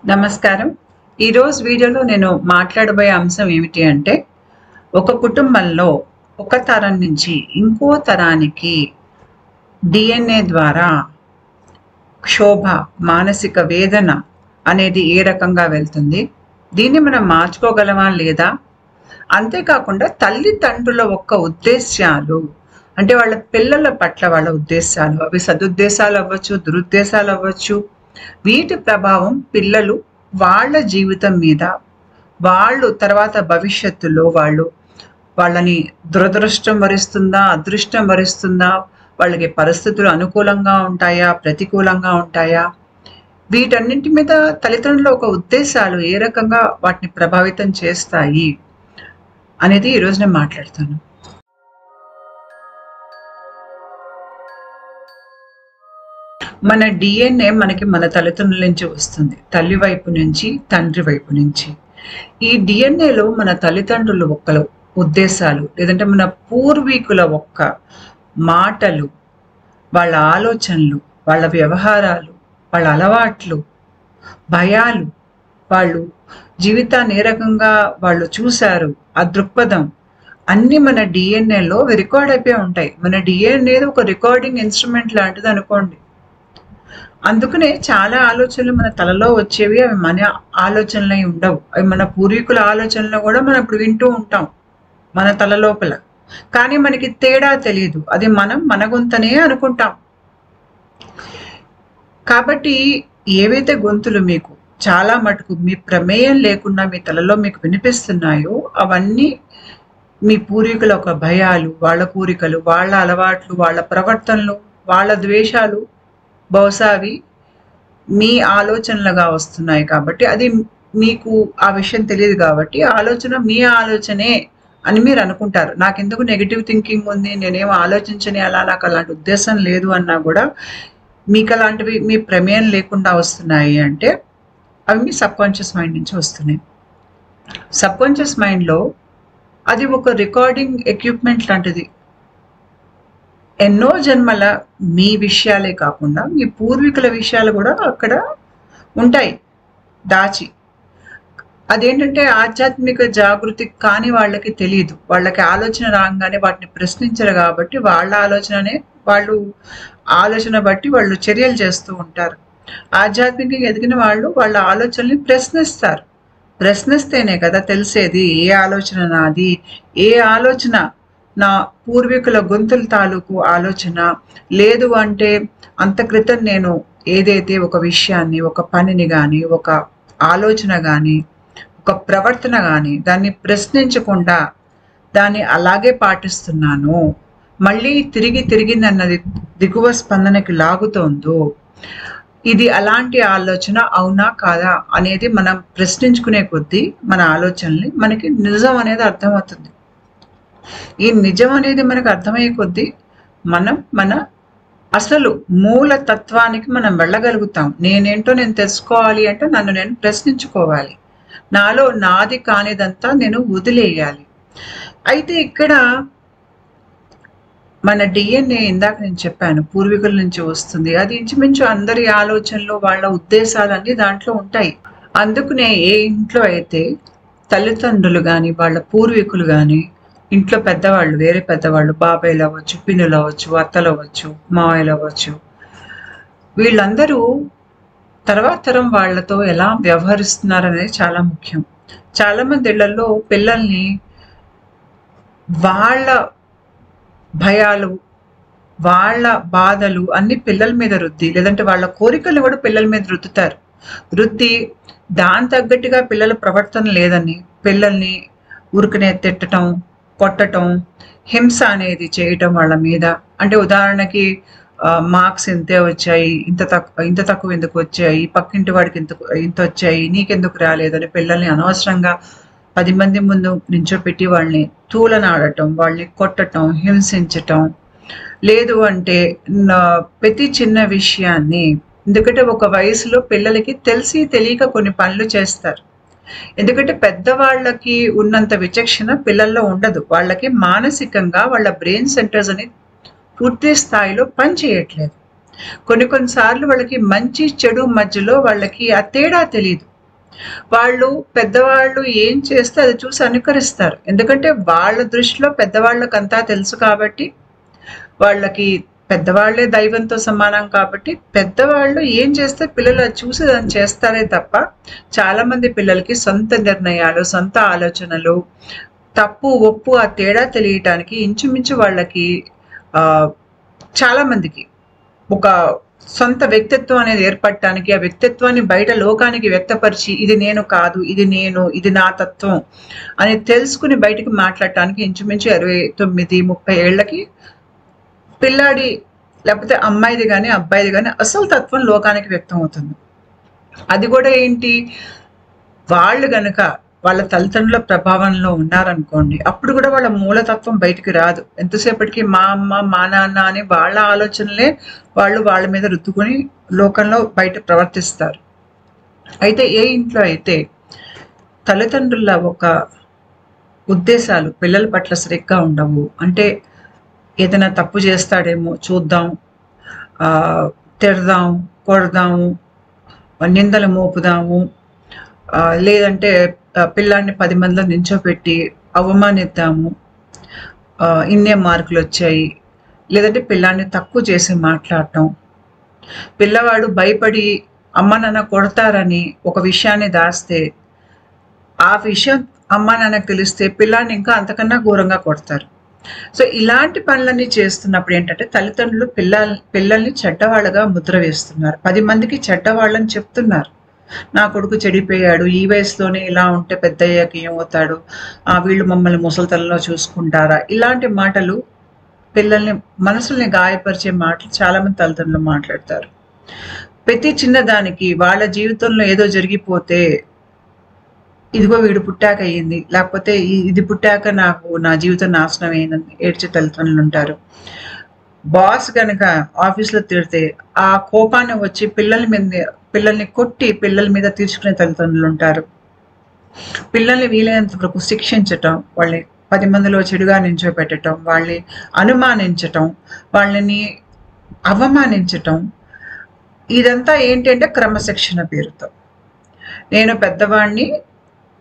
నమస్కారం. ఈరోజు వీడియోలో నేను మాట్లాడబోయే అంశం ఏమిటి అంటే, ఒక కుటుంబంలో ఒక తరం నుంచి ఇంకో తరానికి DNA ద్వారా క్షోభ, మానసిక వేదన అనేది ఏ రకంగా వెళ్తుంది? దీన్ని మనం మార్చుకోగలమా లేదా? అంతేకాకుండా తల్లిదండ్రుల ఉద్దేశ్యాలు అంటే వాళ్ళ పిల్లల పట్ల వాళ్ళ ఉద్దేశాలు, అవి సదుద్దేశాలు అవ్వచ్చు, దురుద్దేశాలు అవ్వచ్చు. వీటి ప్రభావం పిల్లలు వాళ్ళ జీవితం మీద, వాళ్ళు తర్వాత భవిష్యత్తులో వాళ్ళని దురదృష్టం వరిస్తుందా, అదృష్టం వరిస్తుందా, వాళ్ళకి పరిస్థితులు అనుకూలంగా ఉంటాయా, ప్రతికూలంగా ఉంటాయా, వీటన్నింటి మీద తల్లిదండ్రుల ఉద్దేశాలు ఏ రకంగా వాటిని ప్రభావితం చేస్తాయి అనేది ఈరోజు నేను మాట్లాడతాను. మన DNA మనకి మన తల్లిదండ్రుల నుంచి వస్తుంది. తల్లి వైపు నుంచి, తండ్రి వైపు నుంచి. ఈ DNAలో మన తల్లిదండ్రులు ఉద్దేశాలు, లేదంటే మన పూర్వీకుల మాటలు, వాళ్ళ ఆలోచనలు, వాళ్ళ వ్యవహారాలు, వాళ్ళ అలవాట్లు, భయాలు, వాళ్ళు జీవితాన్ని ఏ రకంగా వాళ్ళు చూశారు, ఆ దృక్పథం అన్నీ మన DNAలో రికార్డ్ అయిపోయి ఉంటాయి. మన DNA ఒక రికార్డింగ్ ఇన్స్ట్రుమెంట్ లాంటిది అనుకోండి. అందుకనే చాలా ఆలోచనలు మన తలలో వచ్చేవి అవి మన ఆలోచనలై ఉండవు. అవి మన పూర్వీకుల ఆలోచనలు కూడా మనం ఇప్పుడు వింటూ ఉంటాం మన తల లోపల. కానీ మనకి తేడా తెలియదు. అది మనం మన గొంతనే అనుకుంటాం. కాబట్టి ఏవైతే గొంతులు మీకు చాలా మటుకు మీ ప్రమేయం లేకుండా మీ తలలో మీకు వినిపిస్తున్నాయో అవన్నీ మీ పూర్వీకుల భయాలు, వాళ్ళ కోరికలు, వాళ్ళ అలవాట్లు, వాళ్ళ ప్రవర్తనలు, వాళ్ళ ద్వేషాలు, బహుశా అవి మీ ఆలోచనలుగా వస్తున్నాయి. కాబట్టి అది మీకు ఆ విషయం తెలియదు కాబట్టి ఆలోచన మీ ఆలోచనే అని మీరు అనుకుంటారు. నాకెందుకు నెగిటివ్ థింకింగ్ ఉంది, నేనేం ఆలోచించని, నాకు అలాంటి ఉద్దేశం లేదు అన్నా కూడా మీకు అలాంటివి మీ ప్రమేయం లేకుండా వస్తున్నాయి అంటే అవి మీ సబ్కాన్షియస్ మైండ్ నుంచి వస్తున్నాయి. సబ్కాన్షియస్ మైండ్లో అది ఒక రికార్డింగ్ ఎక్విప్మెంట్ లాంటిది. ఎన్నో జన్మల మీ విషయాలే కాకుండా మీ పూర్వీకుల విషయాలు కూడా అక్కడ ఉంటాయి దాచి. అదేంటంటే ఆధ్యాత్మిక జాగృతి కాని వాళ్ళకి తెలియదు. వాళ్ళకి ఆలోచన రాగానే వాటిని ప్రశ్నించరు కాబట్టి వాళ్ళ ఆలోచన బట్టి వాళ్ళు చర్యలు చేస్తూ ఉంటారు. ఆధ్యాత్మికంగా ఎదిగిన వాళ్ళు వాళ్ళ ఆలోచనల్ని ప్రశ్నిస్తారు. ప్రశ్నిస్తేనే కదా తెలిసేది ఏ ఆలోచన నాది, ఏ ఆలోచన నా పూర్వీకుల గొంతుల తాలూకు ఆలోచన, లేదు అంటే అంత క్రితం నేను ఏదైతే ఒక విషయాన్ని, ఒక పనిని కానీ, ఒక ఆలోచన కానీ, ఒక ప్రవర్తన కానీ దాన్ని ప్రశ్నించకుండా దాన్ని అలాగే పాటిస్తున్నాను, మళ్ళీ తిరిగి నన్నది దిగువ స్పందనకి లాగుతోందో, ఇది అలాంటి ఆలోచన అవునా కాదా అనేది మనం ప్రశ్నించుకునే కొద్దీ మన ఆలోచనల్ని మనకి నిజం అనేది అర్థమవుతుంది. ఈ నిజం అనేది మనకు అర్థమయ్యే కొద్దీ మనం మన అసలు మూల తత్వానికి మనం వెళ్ళగలుగుతాం. నేనేంటో నేను తెలుసుకోవాలి అంటే నన్ను నేను ప్రశ్నించుకోవాలి. నాలో నాది కానిదంతా నేను వదిలేయాలి. అయితే ఇక్కడ మన DNA ఇందాక నేను చెప్పాను పూర్వీకుల నుంచి వస్తుంది. అది ఇంచుమించు అందరి ఆలోచనలు, వాళ్ళ ఉద్దేశాలన్నీ దాంట్లో ఉంటాయి. అందుకనే ఏ ఇంట్లో అయితే తల్లిదండ్రులు కానీ, వాళ్ళ పూర్వీకులు కానీ, ఇంట్లో పెద్దవాళ్ళు, వేరే పెద్దవాళ్ళు, బాబాయ్లు అవ్వచ్చు, పిన్నులు అవ్వచ్చు, అత్తలు అవ్వచ్చు, మావయ్యలు అవ్వచ్చు, వీళ్ళందరూ తర్వాత తరం వాళ్ళతో ఎలా వ్యవహరిస్తున్నారు అనేది చాలా ముఖ్యం. చాలామంది ఇళ్లలో పిల్లల్ని వాళ్ళ భయాలు, వాళ్ళ బాధలు అన్ని పిల్లల మీద రుద్ది, లేదంటే వాళ్ళ కోరికలు కూడా పిల్లల మీద రుద్ది దాని తగ్గట్టుగా పిల్లల ప్రవర్తన లేదని పిల్లల్ని ఊరికనే తిట్టడం, కొట్టడం, హింస అనేది చేయటం వాళ్ళ మీద. అంటే ఉదాహరణకి మార్క్స్ ఇంతే వచ్చాయి, ఇంత తక్కువ ఎందుకు వచ్చాయి, పక్కింటి వాడికి ఇంత వచ్చాయి, నీకెందుకు రాలేదని పిల్లల్ని అనవసరంగా 10 మంది ముందు నించోపెట్టి వాళ్ళని తూలనాడటం, వాళ్ళని కొట్టటం, హింసించటం. లేదు అంటే ప్రతి చిన్న విషయాన్ని, ఎందుకంటే ఒక వయసులో పిల్లలకి తెలిసి తెలియక కొన్ని పనులు చేస్తారు. ఎందుకంటే పెద్దవాళ్ళకి ఉన్నంత విచక్షణ పిల్లల్లో ఉండదు. వాళ్ళకి మానసికంగా వాళ్ళ బ్రెయిన్ సెంటర్స్ అని పూర్తి స్థాయిలో పనిచేయట్లేదు. కొన్ని సార్లు వాళ్ళకి మంచి చెడు మధ్యలో వాళ్ళకి ఆ తేడా తెలియదు. వాళ్ళు పెద్దవాళ్ళు ఏం చేస్తే అది చూసి అనుకరిస్తారు. ఎందుకంటే వాళ్ళ దృష్టిలో పెద్దవాళ్ళకంతా తెలుసు కాబట్టి, వాళ్ళకి పెద్దవాళ్లే దైవంతో సమానం కాబట్టి, పెద్దవాళ్ళు ఏం చేస్తే పిల్లలు అది చూసి దాన్ని చేస్తారే తప్ప, చాలా మంది పిల్లలకి సొంత నిర్ణయాలు, సొంత ఆలోచనలు, తప్పు ఒప్పు ఆ తేడా తెలియటానికి ఇంచుమించు వాళ్ళకి చాలా మందికి ఒక సొంత వ్యక్తిత్వం అనేది ఏర్పడటానికి, ఆ వ్యక్తిత్వాన్ని బయట లోకానికి వ్యక్తపరిచి ఇది నేను కాదు, ఇది నేను, ఇది నా తత్వం అని తెలుసుకుని బయటికి మాట్లాడటానికి ఇంచుమించు 29-30 ఏళ్లకి పిల్లాడి లేకపోతే అమ్మాయిది కానీ అబ్బాయిది కానీ అసలు తత్వం లోకానికి వ్యక్తం అవుతుంది. అది కూడా ఏంటి, వాళ్ళు గనక వాళ్ళ తల్లిదండ్రుల ప్రభావంలో ఉన్నారనుకోండి, అప్పుడు కూడా వాళ్ళ మూలతత్వం బయటికి రాదు. ఎంతసేపటికి మా అమ్మ మా నాన్న అని వాళ్ళ ఆలోచనలే వాళ్ళు వాళ్ళ మీద రుద్దుకొని లోకంలో బయట ప్రవర్తిస్తారు. అయితే ఏ ఇంట్లో అయితే తల్లిదండ్రుల ఒక ఉద్దేశాలు పిల్లల పట్ల సరిగ్గా ఉండవు, అంటే ఏదైనా తప్పు చేస్తాడేమో చూద్దాం, తిడదాం, కొడదాము, నిందలు మోపుదాము, లేదంటే పిల్లాన్ని 10 మందిలో నించోపెట్టి అవమానిద్దాము, ఇన్నే మార్కులు వచ్చాయి, లేదంటే పిల్లాన్ని తక్కువ చేసి మాట్లాడటం, పిల్లవాడు భయపడి అమ్మ నాన్న కొడతారని ఒక విషయాన్ని దాస్తే ఆ విషయం అమ్మ నాన్నకు తెలిస్తే పిల్లాన్ని ఇంకా అంతకన్నా ఘోరంగా కొడతారు. సో ఇలాంటి పనులన్నీ చేస్తున్నప్పుడు ఏంటంటే తల్లిదండ్రులు పిల్లల్ని చెడ్డవాళ్ళగా ముద్ర వేస్తున్నారు. 10 మందికి చెడ్డవాళ్ళని చెప్తున్నారు. నా కొడుకు చెడిపోయాడు, ఈ వయసులోనే ఇలా ఉంటే పెద్ద అయ్యాక ఏమవుతాడు, వీళ్ళు మమ్మల్ని ముసలితనంలో చూసుకుంటారా, ఇలాంటి మాటలు పిల్లల్ని మనసుల్ని గాయపరిచే మాటలు చాలా మంది తల్లిదండ్రులు మాట్లాడతారు. ప్రతి చిన్నదానికి వాళ్ళ జీవితంలో ఏదో జరిగిపోతే ఇదిగో వీడు పుట్టాక అయ్యింది, లేకపోతే ఇది పుట్టాక నాకు నా జీవితం నాశనం అయిందని ఏడ్చే తల్లిదండ్రులు ఉంటారు. బాస్ కనుక ఆఫీస్లో తిడితే ఆ కోపాన్ని వచ్చి పిల్లల్ని కొట్టి పిల్లల మీద తీర్చుకునే తల్లిదండ్రులు ఉంటారు. పిల్లల్ని వీలైనంత వరకు శిక్షించటం, వాళ్ళని 10 మందిలో చెడుగా నించోపెట్టడం, వాళ్ళని అనుమానించటం, వాళ్ళని అవమానించటం, ఇదంతా ఏంటంటే క్రమశిక్షణ పేరుతో. నేను పెద్దవాడిని,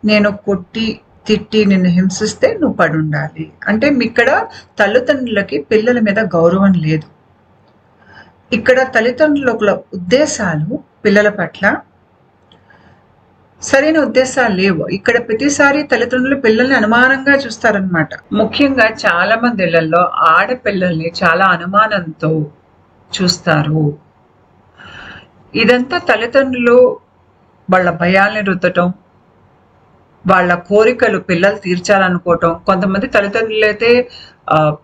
నేను కొట్టి తిట్టి నిన్ను హింసిస్తే నువ్వు పడుండాలి అంటే ఇక్కడ తల్లిదండ్రులకి పిల్లల మీద గౌరవం లేదు. ఇక్కడ తల్లిదండ్రుల ఉద్దేశాలు పిల్లల పట్ల సరైన ఉద్దేశాలు లేవు. ఇక్కడ ప్రతిసారి తల్లిదండ్రులు పిల్లల్ని అనుమానంగా చూస్తారనమాట. ముఖ్యంగా చాలా మంది ఇళ్లలో ఆడపిల్లల్ని చాలా అనుమానంతో చూస్తారు. ఇదంతా తల్లిదండ్రులు వాళ్ళ భయాల్ని రుద్దటం, వాళ్ళ కోరికలు పిల్లలు తీర్చాలనుకోవటం. కొంతమంది తల్లిదండ్రులు అయితే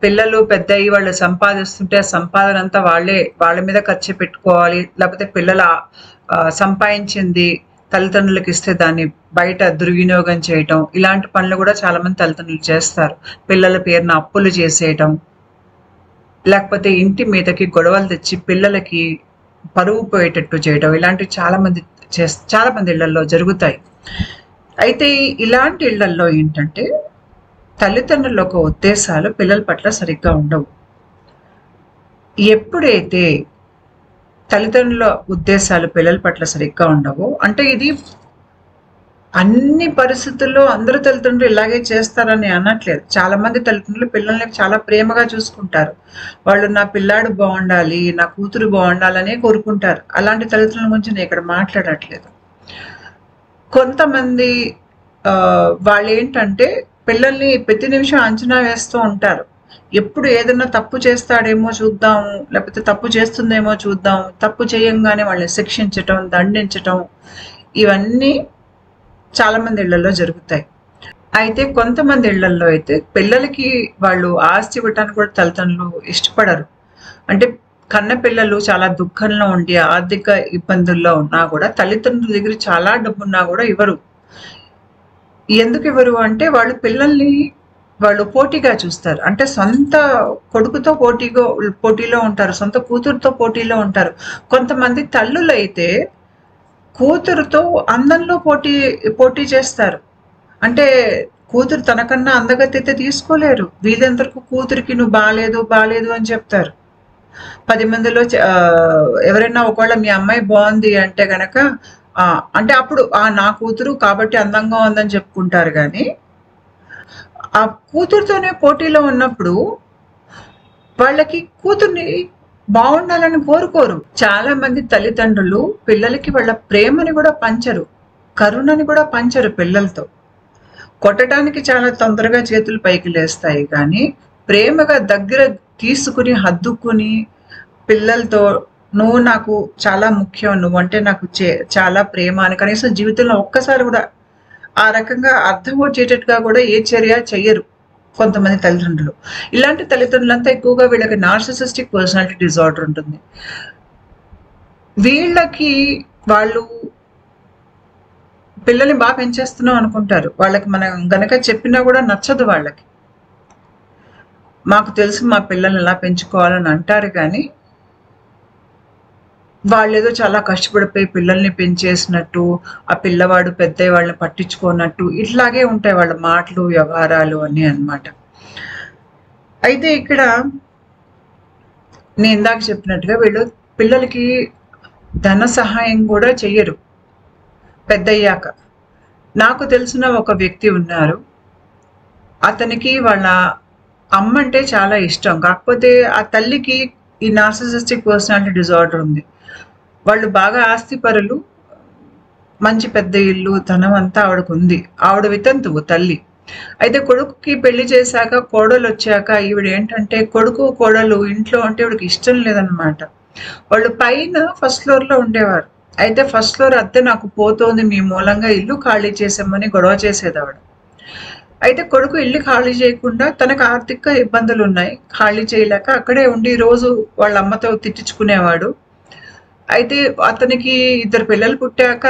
పిల్లలు పెద్ద అయ్యి వాళ్ళు సంపాదిస్తుంటే ఆ సంపాదన అంతా వాళ్ళ మీద ఖర్చు పెట్టుకోవాలి, లేకపోతే పిల్లల సంపాదించింది తల్లిదండ్రులకు ఇస్తే దాన్ని బయట దుర్వినియోగం చేయటం, ఇలాంటి పనులు కూడా చాలా మంది తల్లిదండ్రులు చేస్తారు. పిల్లల పేరున అప్పులు చేసేయటం, లేకపోతే ఇంటి మీదకి గొడవలు తెచ్చి పిల్లలకి పరువు పోయేటట్టు చేయటం, ఇలాంటివి చాలా మంది ఇళ్లలో జరుగుతాయి. అయితే ఇలాంటి ఇళ్లలో ఏంటంటే తల్లిదండ్రుల ఒక ఉద్దేశాలు పిల్లల పట్ల సరిగ్గా ఉండవు. ఎప్పుడైతే తల్లిదండ్రుల ఉద్దేశాలు పిల్లల పట్ల సరిగ్గా ఉండవో, అంటే ఇది అన్ని పరిస్థితుల్లో అందరూ తల్లిదండ్రులు ఇలాగే చేస్తారని అనట్లేదు. చాలా మంది తల్లిదండ్రులు పిల్లల్ని చాలా ప్రేమగా చూసుకుంటారు. వాళ్ళు నా పిల్లాడు బాగుండాలి, నా కూతురు బాగుండాలనే కోరుకుంటారు. అలాంటి తల్లిదండ్రుల గురించి నేను ఇక్కడ మాట్లాడట్లేదు. కొంతమంది వాళ్ళు ఏంటంటే పిల్లల్ని ప్రతి నిమిషం అంచనా వేస్తూ ఉంటారు. ఎప్పుడు ఏదైనా తప్పు చేస్తాడేమో చూద్దాము, లేకపోతే తప్పు చేస్తుందేమో చూద్దాం, తప్పు చేయంగానే వాళ్ళని శిక్షించటం, దండించటం, ఇవన్నీ చాలా మంది ఇళ్లలో జరుగుతాయి. అయితే కొంతమంది ఇళ్లలో అయితే పిల్లలకి వాళ్ళు ఆస్తి ఇవ్వటానికి కూడా తల్లిదండ్రులు ఇష్టపడరు. అంటే కన్న పిల్లలు చాలా దుఃఖంలో ఉండి ఆర్థిక ఇబ్బందుల్లో ఉన్నా కూడా తల్లిదండ్రుల దగ్గర చాలా డబ్బున్నా కూడా ఇవ్వరు. ఎందుకు ఇవ్వరు అంటే వాళ్ళు పిల్లల్ని వాళ్ళు పోటీగా చూస్తారు. అంటే సొంత కొడుకుతో పోటీలో ఉంటారు, సొంత కూతురుతో పోటీలో ఉంటారు. కొంతమంది తల్లులు అయితే కూతురుతో అందంలో పోటీ చేస్తారు. అంటే కూతురు తనకన్నా అందగతి అయితే తీసుకోలేరు, వీళ్ళందరికీ కూతురికి నువ్వు బాలేదు అని చెప్తారు. 10 మందిలో ఎవరైనా ఒకవేళ మీ అమ్మాయి బాగుంది అంటే గనక అంటే అప్పుడు నా కూతురు కాబట్టి అందంగా ఉందని చెప్పుకుంటారు గానీ, ఆ కూతురుతోనే పోటీలో ఉన్నప్పుడు వాళ్ళకి కూతుర్ని బాగుండాలని కోరుకోరు. చాలా మంది తల్లిదండ్రులు పిల్లలకి వాళ్ళ ప్రేమని కూడా పంచరు. కరుణని కూడా పంచరు పిల్లలతో. కొట్టడానికి చాలా తొందరగా చేతులు పైకి లేస్తాయి కానీ, ప్రేమగా దగ్గర తీసుకుని, హద్దుకుని పిల్లలతో నువ్వు నాకు చాలా ముఖ్యం. నువ్వంటే నాకు చాలా ప్రేమ అని కనీసం జీవితంలో ఒక్కసారి కూడా ఆ రకంగా అర్థం వచ్చేటట్టుగా కూడా ఏ చర్య చెయ్యరు కొంతమంది తల్లిదండ్రులు. ఇలాంటి తల్లిదండ్రులంతా ఎక్కువగా వీళ్ళకి నార్సిసిస్టిక్ పర్సనాలిటీ డిజార్డర్ ఉంటుంది. వీళ్ళకి వాళ్ళు పిల్లల్ని బాగా పెంచేస్తున్నాం అనుకుంటారు. వాళ్ళకి మనం గనక చెప్పినా కూడా నచ్చదు వాళ్ళకి. మాకు తెలుసు మా పిల్లల్ని ఎలా పెంచుకోవాలని అంటారు కానీ, వాళ్ళేదో చాలా కష్టపడిపోయి పిల్లల్ని పెంచేసినట్టు, ఆ పిల్లవాడు పెద్దయ్య వాళ్ళని పట్టించుకోనట్టు ఇట్లాగే ఉంటాయి వాళ్ళ మాటలు, వ్యవహారాలు అన్నీ అన్నమాట. అయితే ఇక్కడ నేను ఇందాక చెప్పినట్టుగా వీళ్ళు పిల్లలకి ధన సహాయం కూడా చెయ్యరు పెద్దయ్యాక. నాకు తెలిసిన ఒక వ్యక్తి ఉన్నారు. అతనికి వాళ్ళ అమ్మ అంటే చాలా ఇష్టం. కాకపోతే ఆ తల్లికి ఈ నార్సిసిస్టిక్ పర్సనాలిటీ డిజార్డర్ ఉంది. వాళ్ళు బాగా ఆస్తిపరులు, మంచి పెద్ద ఇల్లు, ధనం అంతా ఆవిడకు ఉంది. ఆవిడ వితంతువు తల్లి. అయితే కొడుకుకి పెళ్లి చేశాక, కోడలు వచ్చాక ఈవిడ ఏంటంటే కొడుకు కోడలు ఇంట్లో అంటే ఈవిడకి ఇష్టం లేదనమాట. వాళ్ళు పైన ఫస్ట్ ఫ్లోర్లో ఉండేవారు. అయితే ఫస్ట్ ఫ్లోర్ అద్దె నాకు పోతోంది, మీ మూలంగా ఇల్లు ఖాళీ చేసామని గొడవ చేసేది ఆవిడ. అయితే కొడుకు ఇల్లు ఖాళీ చేయకుండా తనకు ఆర్థిక ఇబ్బందులు ఉన్నాయి, ఖాళీ చేయలేక అక్కడే ఉండి రోజు వాళ్ళ అమ్మతో తిట్టించుకునేవాడు. అయితే అతనికి 2 పిల్లలు పుట్టాక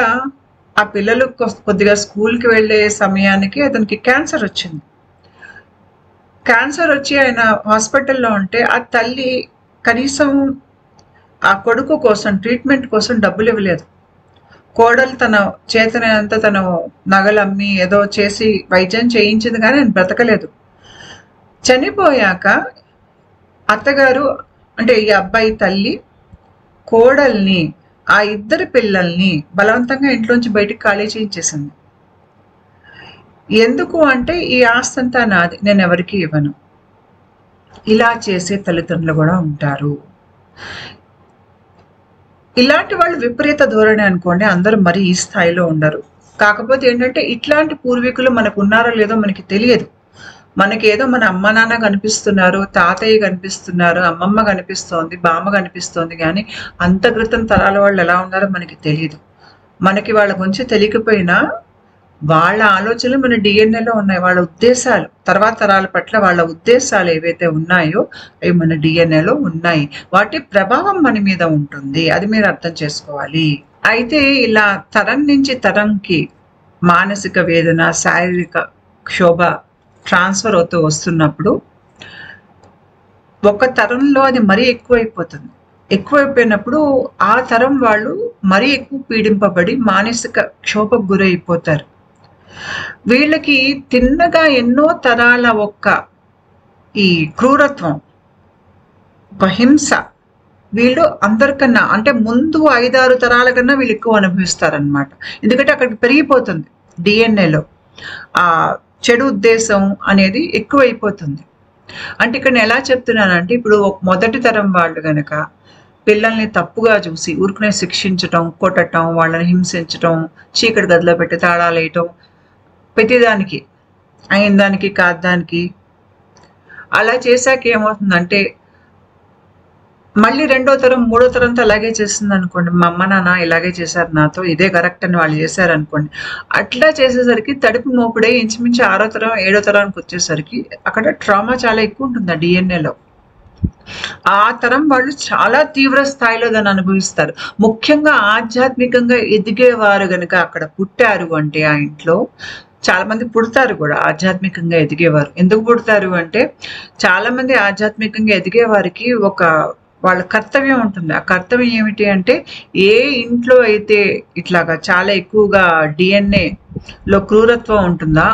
ఆ పిల్లలు కొద్దిగా స్కూల్కి వెళ్ళే సమయానికి అతనికి క్యాన్సర్ వచ్చింది. క్యాన్సర్ వచ్చి ఆయన హాస్పిటల్లో ఉంటే ఆ తల్లి కనీసం ఆ కొడుకు కోసం ట్రీట్మెంట్ కోసం డబ్బులు ఇవ్వలేదు. కోడలు తన చేతనంతా తను నగలమ్మి ఏదో చేసి వైద్యం చేయించింది కానీ ఆయన బ్రతకలేదు. చనిపోయాక అత్తగారు అంటే ఈ అబ్బాయి తల్లి కోడల్ని, ఆ 2 పిల్లల్ని బలవంతంగా ఇంట్లోంచి బయటికి ఖాళీ చేయించేసింది. ఎందుకు అంటే ఈ ఆస్తి అంతా నాది, నేను ఎవరికి ఇవ్వను. ఇలా చేసే తల్లిదండ్రులు కూడా ఉంటారు. ఇలాంటి వాళ్ళు విపరీత ధోరణి అనుకోండి, అందరూ మరి ఈ స్థాయిలో ఉండరు. కాకపోతే ఏంటంటే ఇట్లాంటి పూర్వీకులు మనకు ఉన్నారో లేదో మనకి తెలియదు. మనకేదో మన అమ్మ నాన్న కనిపిస్తున్నారు, తాతయ్య కనిపిస్తున్నారు, అమ్మమ్మ కనిపిస్తోంది, బామ్మ కనిపిస్తోంది కానీ అంత క్రితం తరాల వాళ్ళు ఎలా ఉన్నారో మనకి తెలియదు. మనకి వాళ్ళ గురించి తెలియకపోయినా వాళ్ళ ఆలోచనలు మన డిఎన్ఏలో ఉన్నాయి. వాళ్ళ ఉద్దేశాలు, తర్వాత తరాల పట్ల వాళ్ళ ఉద్దేశాలు ఏవైతే ఉన్నాయో అవి మన డిఎన్ఏలో ఉన్నాయి. వాటి ప్రభావం మన మీద ఉంటుంది. అది మీరు అర్థం చేసుకోవాలి. అయితే ఇలా తరం నుంచి తరంకి మానసిక వేదన, శారీరక క్షోభ ట్రాన్స్ఫర్ అవుతూ వస్తున్నప్పుడు ఒక తరంలో అది మరీ ఎక్కువైపోతుంది. ఎక్కువైపోయినప్పుడు ఆ తరం వాళ్ళు మరీ ఎక్కువ పీడింపబడి మానసిక క్షోభకు గురైపోతారు. వీళ్ళకి తిన్నగా ఎన్నో తరాల ఈ క్రూరత్వం, ఒక హింస వీళ్ళు అందరికన్నా అంటే ముందు 5-6 తరాల కన్నా వీళ్ళు ఎక్కువ అనుభవిస్తారనమాట. ఎందుకంటే అక్కడికి పెరిగిపోతుంది డిఎన్ఏలో ఆ చెడు ఉద్దేశం అనేది ఎక్కువైపోతుంది. అంటే ఇక్కడ నేను ఎలా చెప్తున్నానంటే ఇప్పుడు మొదటి తరం వాళ్ళు గనక పిల్లల్ని తప్పుగా చూసి ఊరుకునే శిక్షించటం, కొట్టటం, వాళ్ళని హింసించటం, చీకటి గదిలో పెట్టి తాళాలు వేయటం, ప్రతిదానికి అయిన దానికి కాదానికి అలా చేశాక ఏమవుతుందంటే మళ్ళీ 2వ తరం 3వ తరంతో అలాగే చేస్తుంది అనుకోండి. మా అమ్మ నాన్న ఇలాగే చేశారు నాతో, ఇదే కరెక్ట్ అని వాళ్ళు చేశారు అనుకోండి. అట్లా చేసేసరికి తడుపు మోపుడే ఇంచుమించు 6వ తరం 7వ తరానికి వచ్చేసరికి అక్కడ ట్రామా చాలా ఎక్కువ ఉంటుంది ఆ డిఎన్ఏలో. ఆ తరం వాళ్ళు చాలా తీవ్ర స్థాయిలో దాన్ని అనుభవిస్తారు. ముఖ్యంగా ఆధ్యాత్మికంగా ఎదిగేవారు గనక అక్కడ పుట్టారు అంటే ఆ ఇంట్లో చాలా మంది పుడతారు కూడా ఆధ్యాత్మికంగా ఎదిగేవారు. ఎందుకు పుడతారు అంటే చాలా మంది ఆధ్యాత్మికంగా ఎదిగే వారికి వాళ్ళ కర్తవ్యం ఉంటుంది. ఆ కర్తవ్యం ఏమిటి అంటే ఏ ఇంట్లో అయితే ఇట్లాగా చాలా ఎక్కువగా డిఎన్ఏలో క్రూరత్వం ఉంటుందా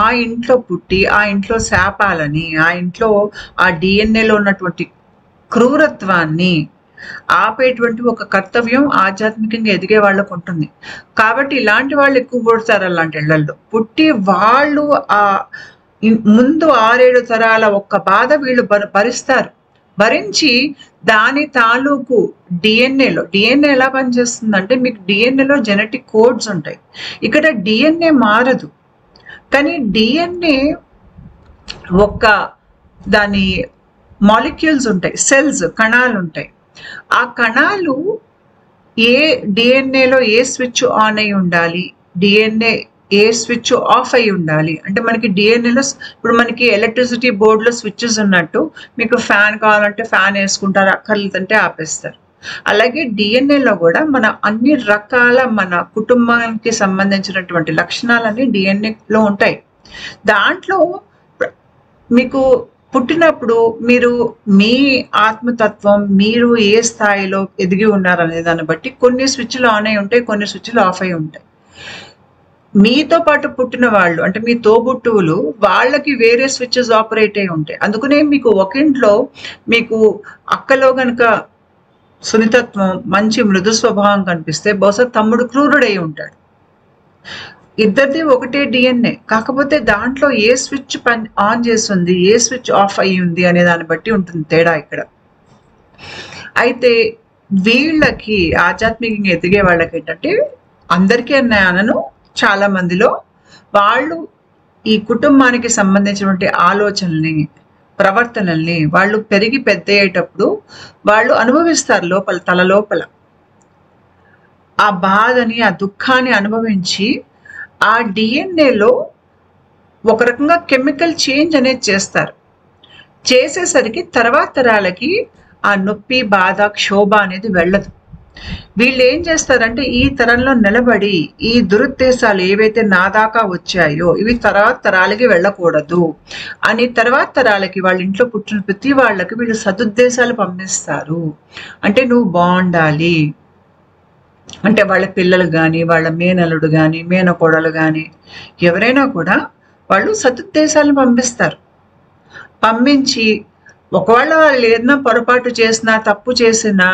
ఆ ఇంట్లో పుట్టి ఆ ఇంట్లో శాపాలని, ఆ ఇంట్లో ఆ డిఎన్ఏలో ఉన్నటువంటి క్రూరత్వాన్ని ఆపేటువంటి ఒక కర్తవ్యం ఆధ్యాత్మికంగా ఎదిగే వాళ్ళకు ఉంటుంది. కాబట్టి ఇలాంటి వాళ్ళు ఎక్కువ పుడతారు అలాంటి ఇళ్లల్లో. పుట్టి వాళ్ళు ఆ ముందు 6-7 తరాల ఒక్క బాధ వీళ్ళు భరిస్తారు. భరించి దాని తాలూకు డిఎన్ఏ ఎలా పనిచేస్తుందంటే, మీకు డిఎన్ఏలో జెనెటిక్ కోడ్స్ ఉంటాయి. ఇక్కడ డిఎన్ఏ మారదు, కానీ డిఎన్ఏ ఒక దాని మాలిక్యూల్స్ ఉంటాయి, సెల్స్, కణాలు ఉంటాయి. ఆ కణాలు ఏ డిఎన్ఏలో ఏ స్విచ్ ఆన్ అయి ఉండాలి, డిఎన్ఏ ఏ స్విచ్ ఆఫ్ అయి ఉండాలి అంటే, మనకి డిఎన్ఏలో ఇప్పుడు మనకి ఎలక్ట్రిసిటీ బోర్డులో స్విచ్చెస్ ఉన్నట్టు మీకు ఫ్యాన్ కావాలంటే ఫ్యాన్ వేసుకుంటారు, అక్కర్లేదంటే ఆపేస్తారు. అలాగే డిఎన్ఏలో కూడా మన అన్ని రకాల మన కుటుంబానికి సంబంధించినటువంటి లక్షణాలన్నీ డిఎన్ఏలో ఉంటాయి. దాంట్లో మీకు పుట్టినప్పుడు మీరు మీ ఆత్మతత్వం, మీరు ఏ స్థాయిలో ఎదిగి ఉన్నారనే దాన్ని బట్టి కొన్ని స్విచ్లు ఆన్ అయి ఉంటాయి, కొన్ని స్విచ్లు ఆఫ్ అయి ఉంటాయి. మీతో పాటు పుట్టిన వాళ్ళు అంటే మీ తోబుట్టువులు, వాళ్ళకి వేరే స్విచ్చెస్ ఆపరేట్ అయి ఉంటాయి. అందుకనే మీకు ఒక ఇంట్లో మీకు అక్కలో గనక సున్నితత్వం, మంచి మృదు స్వభావం కనిపిస్తే బహుశా తమ్ముడు క్రూరుడై ఉంటాడు. ఇద్దరిది ఒకటే డిఎన్ఏ, కాకపోతే దాంట్లో ఏ స్విచ్ ఆన్ చేస్తుంది, ఏ స్విచ్ ఆఫ్ అయ్యి ఉంది అనే దాన్ని బట్టి ఉంటుంది తేడా ఇక్కడ. అయితే వీళ్ళకి ఆధ్యాత్మికంగా ఎదిగే వాళ్ళకి ఏంటంటే, అందరికీ అన్నాను, చాలా మందిలో వాళ్ళు ఈ కుటుంబానికి సంబంధించినటువంటి ఆలోచనల్ని, ప్రవర్తనల్ని వాళ్ళు పెరిగి పెద్ద అయ్యేటప్పుడు వాళ్ళు అనుభవిస్తారు లోపల, తల లోపల ఆ బాధని, ఆ దుఃఖాన్ని అనుభవించి ఆ డిఎన్ఏలో ఒక రకంగా కెమికల్ చేంజ్ అనేది చేస్తారు. చేసేసరికి తర్వాత తరాలకి ఆ నొప్పి, బాధ, క్షోభ అనేది వెళ్ళదు. వీళ్ళు ఏం చేస్తారంటే, ఈ తరంలో నిలబడి ఈ దురుద్దేశాలు ఏవైతే నా దాకా వచ్చాయో ఇవి తర్వాత తరాలకి వెళ్ళకూడదు అని తర్వాత తరాలకి, వాళ్ళ ఇంట్లో పుట్టిన ప్రతి వాళ్ళకి వీళ్ళు సదుద్దేశాలు పంపిస్తారు. అంటే నువ్వు బాగుండాలి అంటే, వాళ్ళ పిల్లలు కానీ, వాళ్ళ మేనలుడు కానీ, మేనకోడలు కానీ ఎవరైనా కూడా వాళ్ళు సదుద్దేశాలను పంపిస్తారు. పంపించి ఒకవేళ వాళ్ళు ఏదైనా పొరపాటు చేసినా, తప్పు చేసినా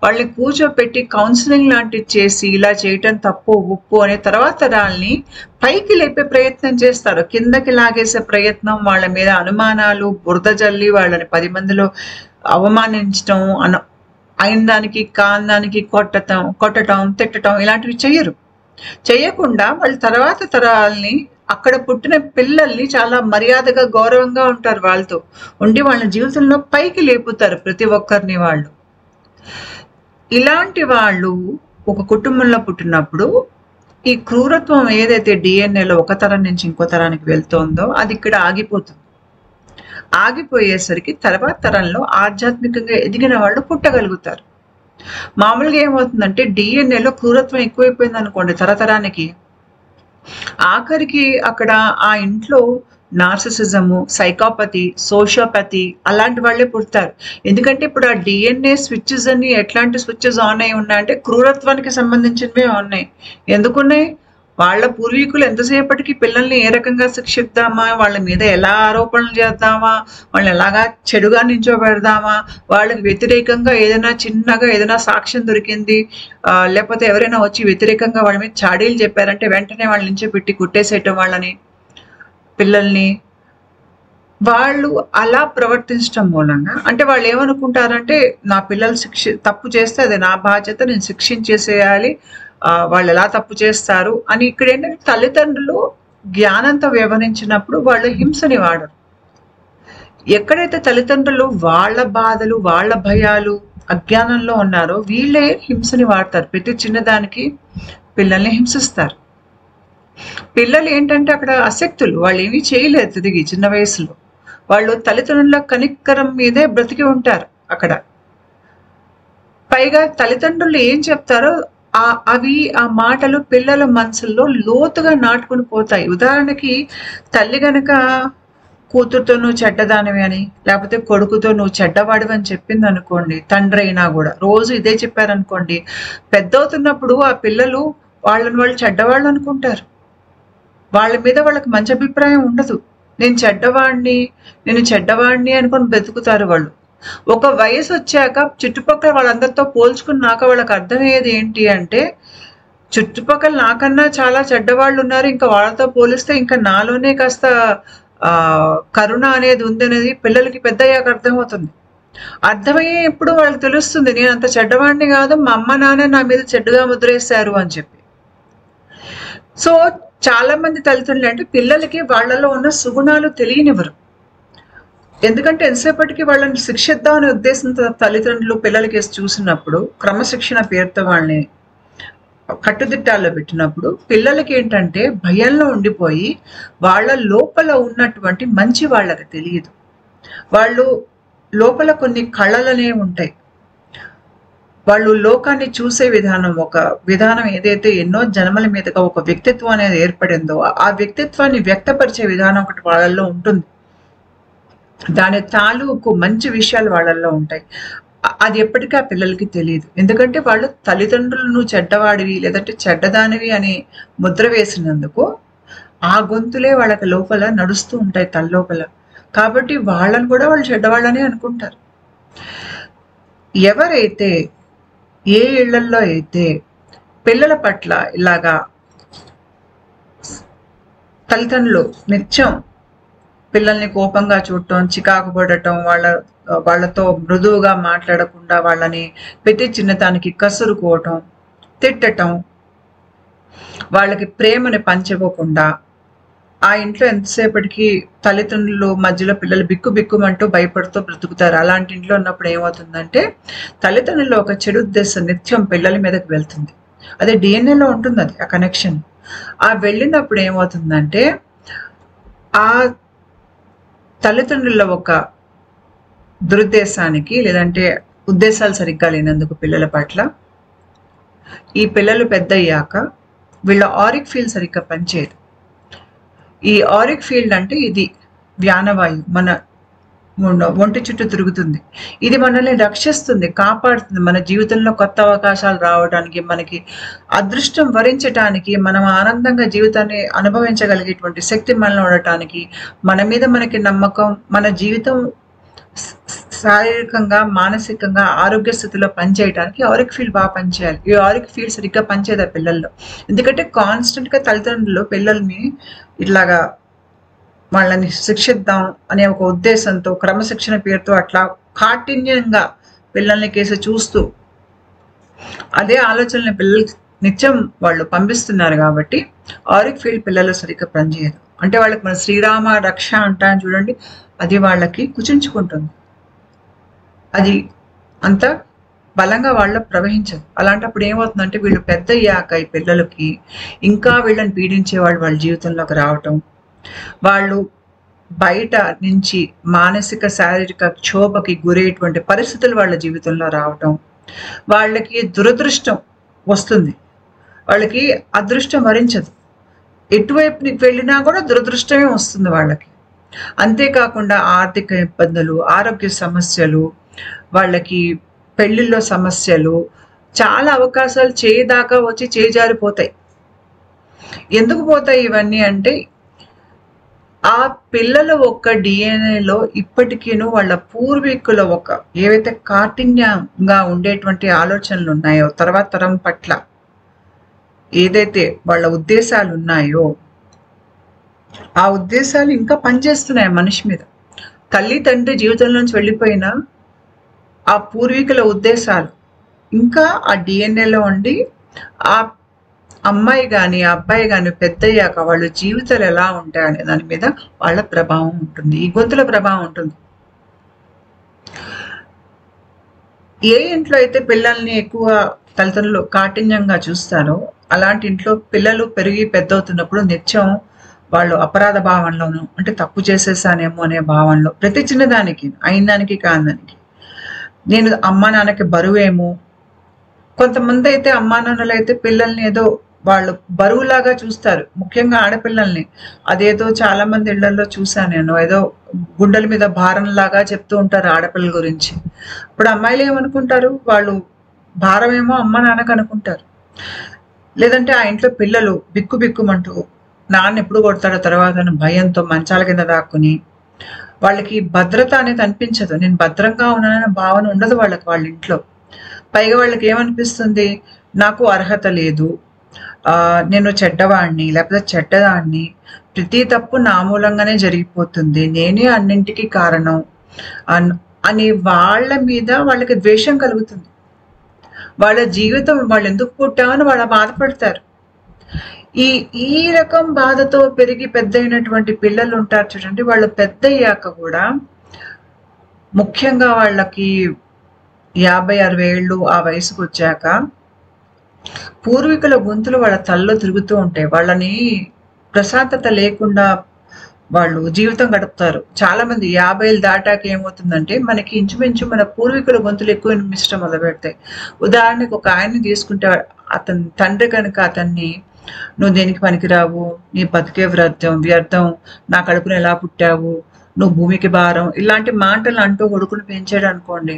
వాళ్ళని కూర్చోపెట్టి కౌన్సిలింగ్ లాంటివి చేసి, ఇలా చేయటం తప్పు, ఉప్పు అనే తర్వాత తరాల్ని పైకి లేపే ప్రయత్నం చేస్తారు. కిందకి లాగేసే ప్రయత్నం, వాళ్ళ మీద అనుమానాలు, బురద జల్లి వాళ్ళని 10 మందిలో అవమానించటం, అయిన దానికి కాని దానికి కొట్టటం, తిట్టడం ఇలాంటివి చెయ్యరు. చెయ్యకుండా వాళ్ళ తర్వాత తరాల్ని, అక్కడ పుట్టిన పిల్లల్ని చాలా మర్యాదగా, గౌరవంగా ఉంటారు. వాళ్ళతో ఉండి వాళ్ళ జీవితంలో పైకి లేపుతారు ప్రతి ఒక్కరిని వాళ్ళు. ఇలాంటి వాళ్ళు ఒక కుటుంబంలో పుట్టినప్పుడు ఈ క్రూరత్వం ఏదైతే డిఎన్ఏలో ఒక తరం నుంచి ఇంకో తరానికి వెళ్తోందో అది ఇక్కడ ఆగిపోతుంది. ఆగిపోయేసరికి తర్వాత తరంలో ఆధ్యాత్మికంగా ఎదిగిన వాళ్ళు పుట్టగలుగుతారు. మామూలుగా ఏమవుతుందంటే, డిఎన్ఏలో క్రూరత్వం ఎక్కువైపోయింది అనుకోండి తరతరానికి, ఆఖరికి అక్కడ ఆ ఇంట్లో నార్సిసిజము, సైకోపతి, సోషియోపతి అలాంటి వాళ్ళే పుడతారు. ఎందుకంటే ఇప్పుడు ఆ డిఎన్ఏ స్విచ్చెస్ అన్ని ఎట్లాంటి స్విచ్చెస్ ఆన్ అయి ఉన్నాయంటే క్రూరత్వానికి సంబంధించినవే ఉన్నాయి. ఎందుకున్నాయి? వాళ్ళ పూర్వీకులు ఎంతసేపటికి పిల్లల్ని ఏ రకంగా శిక్షిద్దామా, వాళ్ళ మీద ఎలా ఆరోపణలు చేద్దామా, వాళ్ళని ఎలాగా చెడుగా నించోబెడదామా, వాళ్ళకి వ్యతిరేకంగా ఏదైనా చిన్నగా ఏదైనా సాక్ష్యం దొరికింది, లేకపోతే ఎవరైనా వచ్చి వ్యతిరేకంగా వాళ్ళ మీద చాడీలు చెప్పారంటే వెంటనే వాళ్ళ నుంచే పెట్టి కుట్టేసేయటం వాళ్ళని, పిల్లల్ని. వాళ్ళు అలా ప్రవర్తించడం మూలంగా అంటే వాళ్ళు ఏమనుకుంటారంటే, నా పిల్లలు తప్పు చేస్తే అది నా బాధ్యత, నేను శిక్షించేసేయాలి, వాళ్ళు ఎలా తప్పు చేస్తారు అని. ఇక్కడ ఏంటంటే తల్లిదండ్రులు జ్ఞానంతో వ్యవహరించినప్పుడు వాళ్ళు హింసని వాడరు. ఎక్కడైతే తల్లిదండ్రులు వాళ్ళ బాధలు, వాళ్ళ భయాలు, అజ్ఞానంలో ఉన్నారో వీళ్ళే హింసని వాడతారు. ప్రతి చిన్నదానికి పిల్లల్ని హింసిస్తారు. పిల్లలు ఏంటంటే అక్కడ అశక్తులు, వాళ్ళు ఏమీ చేయలేదు తిరిగి చిన్న వయసులో. వాళ్ళు తల్లిదండ్రుల కనికరం మీదే బ్రతికి ఉంటారు అక్కడ. పైగా తల్లిదండ్రులు ఏం చెప్తారో ఆ మాటలు పిల్లల మనసుల్లో లోతుగా నాటుకుని పోతాయి. ఉదాహరణకి తల్లి గనక కూతురుతో నువ్వు చెడ్డదానివి అని, లేకపోతే కొడుకుతో నువ్వు చెడ్డవాడివి అని చెప్పింది అనుకోండి, తండ్రి అయినా కూడా రోజు ఇదే చెప్పారనుకోండి, పెద్దవుతున్నప్పుడు ఆ పిల్లలు వాళ్ళని వాళ్ళు చెడ్డవాళ్ళు అనుకుంటారు. వాళ్ళ మీద వాళ్ళకి మంచి అభిప్రాయం ఉండదు. నేను చెడ్డవాడిని అనుకొని బ్రతుకుతారు వాళ్ళు. ఒక వయసు వచ్చాక చుట్టుపక్కల వాళ్ళందరితో పోల్చుకున్నాక వాళ్ళకి అర్థమయ్యేది ఏంటి అంటే, చుట్టుపక్కల నాకన్నా చాలా చెడ్డవాళ్ళు ఉన్నారు. ఇంకా వాళ్ళతో పోలిస్తే ఇంకా నాలోనే కాస్త కరుణ అనేది ఉందనేది పిల్లలకి పెద్దయ్యాక అర్థమవుతుంది. అర్థమయ్యేప్పుడు వాళ్ళకి తెలుస్తుంది నేను అంత చెడ్డవాడిని కాదు, మా అమ్మ నాన్న నా మీద చెడ్డగా ముద్రేశారు అని చెప్పి. సో చాలా మంది తల్లిదండ్రులు అంటే పిల్లలకి వాళ్ళలో ఉన్న సుగుణాలు తెలియనివ్వరు. ఎందుకంటే ఎంతసేపటికి వాళ్ళని శిక్షిద్దాం అనే ఉద్దేశంతో తల్లిదండ్రులు పిల్లలకి చూసినప్పుడు క్రమశిక్షణ పేరుతో వాళ్ళని కట్టుదిట్టాల్లో పెట్టినప్పుడు పిల్లలకి ఏంటంటే భయంలో ఉండిపోయి వాళ్ళ లోపల ఉన్నటువంటి మంచి వాళ్ళకి తెలియదు. వాళ్ళు లోపల కొన్ని కళలనే ఉంటాయి. వాళ్ళు లోకాన్ని చూసే విధానం, ఒక విధానం ఏదైతే ఎన్నో జన్మల మీదుగా ఒక వ్యక్తిత్వం అనేది ఏర్పడిందో ఆ వ్యక్తిత్వాన్ని వ్యక్తపరిచే విధానం ఒకటి వాళ్ళల్లో ఉంటుంది. దాని తాలూకు మంచి విషయాలు వాళ్ళల్లో ఉంటాయి. అది ఎప్పటికీ ఆ పిల్లలకి తెలియదు. ఎందుకంటే వాళ్ళు తల్లిదండ్రులను చెడ్డవాడివి లేదంటే చెడ్డదానివి అని ముద్ర వేసినందుకు ఆ గొంతులే వాళ్ళకి లోపల నడుస్తూ ఉంటాయి తల్లోపల. కాబట్టి వాళ్ళని కూడా వాళ్ళు చెడ్డవాళ్ళని అనుకుంటారు. ఎవరైతే ఏ ఇళ్లల్లో అయితే పిల్లల పట్ల ఇలాగా తల్లిదండ్రులు నిత్యం పిల్లల్ని కోపంగా చూడటం, చికాకు పడటం, వాళ్ళతో మృదువుగా మాట్లాడకుండా వాళ్ళని ప్రతి చిన్నదానికి కసురుకోవటం, తిట్టటం, వాళ్ళకి ప్రేమని పంచివ్వకుండా ఆ ఇంట్లో ఎంతసేపటికి తల్లిదండ్రులు మధ్యలో పిల్లలు బిక్కు బిక్కుమంటూ భయపడుతూ బ్రతుకుతారు. అలాంటి ఇంట్లో ఉన్నప్పుడు ఏమవుతుందంటే తల్లిదండ్రుల్లో ఒక చెడు ఉద్దేశం నిత్యం పిల్లల మీదకి వెళ్తుంది. అదే డిఎన్ఏలో ఉంటుంది అది, ఆ కనెక్షన్. ఆ వెళ్ళినప్పుడు ఏమవుతుందంటే ఆ తల్లిదండ్రుల ఒక దురుద్దేశానికి లేదంటే ఉద్దేశాలు సరిగ్గా లేనందుకు పిల్లల పట్ల ఈ పిల్లలు పెద్ద అయ్యాక వీళ్ళ ఆరిక్ ఫీల్డ్ సరిగ్గా పనిచేయదు. ఈ ఆరిక్ ఫీల్డ్ అంటే ఇది వ్యానవాయువు మన ఒంటి చుట్టూ తిరుగుతుంది. ఇది మనల్ని రక్షిస్తుంది, కాపాడుతుంది. మన జీవితంలో కొత్త అవకాశాలు రావడానికి, మనకి అదృష్టం వరించటానికి, మనం ఆనందంగా జీవితాన్ని అనుభవించగలిగేటువంటి శక్తి మనలో ఉండటానికి, మన మీద మనకి నమ్మకం, మన జీవితం శారీరకంగా మానసికంగా ఆరోగ్య స్థితిలో పనిచేయడానికి ఆరిక్ ఫీల్డ్ బాగా పనిచేయాలి. ఈ ఆరిక్ ఫీల్డ్ సరిగ్గా పనిచేయదు ఆ పిల్లల్లో. ఎందుకంటే కాన్స్టెంట్గా తల్లిదండ్రులు పిల్లల్ని ఇట్లాగా వాళ్ళని శిక్షిద్దాం అనే ఒక ఉద్దేశంతో క్రమశిక్షణ పేరుతో అట్లా కాఠిన్యంగా పిల్లల్ని కేసి చూస్తూ అదే ఆలోచనని పిల్లలకి నిత్యం వాళ్ళు పంపిస్తున్నారు. కాబట్టి ఆరిక్ ఫీల్డ్ పిల్లలు సరిగ్గా పనిచేయదు. అంటే వాళ్ళకి మన శ్రీరామ రక్ష అంటాను చూడండి, అది వాళ్ళకి కుచించుకుంటుంది. అది అంత బలంగా వాళ్ళ ప్రవహించదు. అలాంటప్పుడు ఏమవుతుందంటే వీళ్ళు పెద్ద అయ్యాక ఈ పిల్లలకి ఇంకా వీళ్ళని పీడించే వాళ్ళ జీవితంలోకి రావటం, వాళ్ళు బయట నుంచి మానసిక శారీరక క్షోభకి గురయ్యేటువంటి పరిస్థితులు వాళ్ళ జీవితంలో రావటం, వాళ్ళకి దురదృష్టం వస్తుంది, వాళ్ళకి అదృష్టం వరించదు. ఎటువైపు వెళ్ళినా కూడా దురదృష్టమే వస్తుంది వాళ్ళకి. అంతేకాకుండా ఆర్థిక ఇబ్బందులు, ఆరోగ్య సమస్యలు, వాళ్ళకి పెళ్లిళ్ళలో సమస్యలు, చాలా అవకాశాలు చేయదాకా వచ్చి చేజారిపోతాయి. ఎందుకు పోతాయి ఇవన్నీ అంటే ఆ పిల్లల ఒక్క డిఎన్ఏలో ఇప్పటికీను వాళ్ళ పూర్వీకుల ఒక ఏవైతే కాఠిన్యంగా ఉండేటువంటి ఆలోచనలు ఉన్నాయో, తర్వాత తరం పట్ల ఏదైతే వాళ్ళ ఉద్దేశాలు ఉన్నాయో ఆ ఉద్దేశాలు ఇంకా పనిచేస్తున్నాయి మనిషి మీద. తల్లి తండ్రి జీవితంలోంచి వెళ్ళిపోయినా ఆ పూర్వీకుల ఉద్దేశాలు ఇంకా ఆ డిఎన్ఏలో ఉండి ఆ అమ్మాయి కానీ ఆ అబ్బాయి కానీ పెద్దయ్యాక వాళ్ళ జీవితాలు ఎలా ఉంటాయనే దాని మీద వాళ్ళ ప్రభావం ఉంటుంది, ఈ గొంతుల ప్రభావం ఉంటుంది. ఏ ఇంట్లో అయితే పిల్లల్ని ఎక్కువ తల్లిదండ్రులు కాఠిన్యంగా చూస్తారో అలాంటి ఇంట్లో పిల్లలు పెరిగి పెద్దవుతున్నప్పుడు నిత్యం వాళ్ళు అపరాధ భావంలోనూ, అంటే తప్పు చేసేసానేమో అనే భావంలో, ప్రతి చిన్నదానికి అయిన దానికి కాని దానికి నేను అమ్మా నాన్నకి బరువేమో. కొంతమంది అయితే అమ్మా నాన్నలు అయితే పిల్లల్ని ఏదో వాళ్ళు బరువులాగా చూస్తారు, ముఖ్యంగా ఆడపిల్లల్ని. అదేదో చాలా మంది ఇళ్లలో చూసాను నేను, ఏదో గుండెల మీద భారంలాగా చెప్తూ ఉంటారు ఆడపిల్లల గురించి. ఇప్పుడు అమ్మాయిలు ఏమనుకుంటారు, వాళ్ళు భారమేమో అమ్మ నాన్నకు అనుకుంటారు. లేదంటే ఆ ఇంట్లో పిల్లలు బిక్కు బిక్కుమంటూ నాన్న ఎప్పుడు కొడతాడో తర్వాత భయంతో మంచాల కింద దాక్కుని వాళ్ళకి భద్రత అనేది అనిపించదు. నేను భద్రంగా ఉన్నానన్న భావన ఉండదు వాళ్ళకి వాళ్ళ ఇంట్లో. పైగా వాళ్ళకి ఏమనిపిస్తుంది, నాకు అర్హత లేదు, నేను చెడ్డవాడిని లేకపోతే చెడ్డదాన్ని, ప్రతి తప్పు నా మూలంగానే జరిగిపోతుంది, నేనే అన్నింటికి కారణం అని వాళ్ళ మీద వాళ్ళకి ద్వేషం కలుగుతుంది. వాళ్ళ జీవితం వాళ్ళు ఎందుకు పుట్టామని వాళ్ళ బాధపడతారు. ఈ ఈ రకం బాధతో పెరిగి పెద్ద అయినటువంటి పిల్లలు ఉంటారు చూడండి, వాళ్ళు పెద్ద అయ్యాక కూడా, ముఖ్యంగా వాళ్ళకి 50-60 ఏళ్ళు ఆ వయసుకు వచ్చాక పూర్వీకుల గొంతులు వాళ్ళ తలలో తిరుగుతూ ఉంటాయి. వాళ్ళని ప్రశాంతత లేకుండా వాళ్ళు జీవితం గడుపుతారు. చాలా మంది 50 ఏళ్ళు దాటాక ఏమవుతుందంటే మనకి ఇంచుమించు మన పూర్వీకుల గొంతులు ఎక్కువ వినిపించడం మొదలుపెడతాయి. ఉదాహరణకు ఒక ఆయన్ని తీసుకుంటే, అతని తండ్రి కనుక అతన్ని నువ్వు దేనికి పనికిరావు, నీ బతికే వ్యర్థం, నా కడుపును ఎలా పుట్టావు, నువ్వు భూమికి భారం, ఇలాంటి మాటలు అంటూ కొడుకును పెంచాడు అనుకోండి,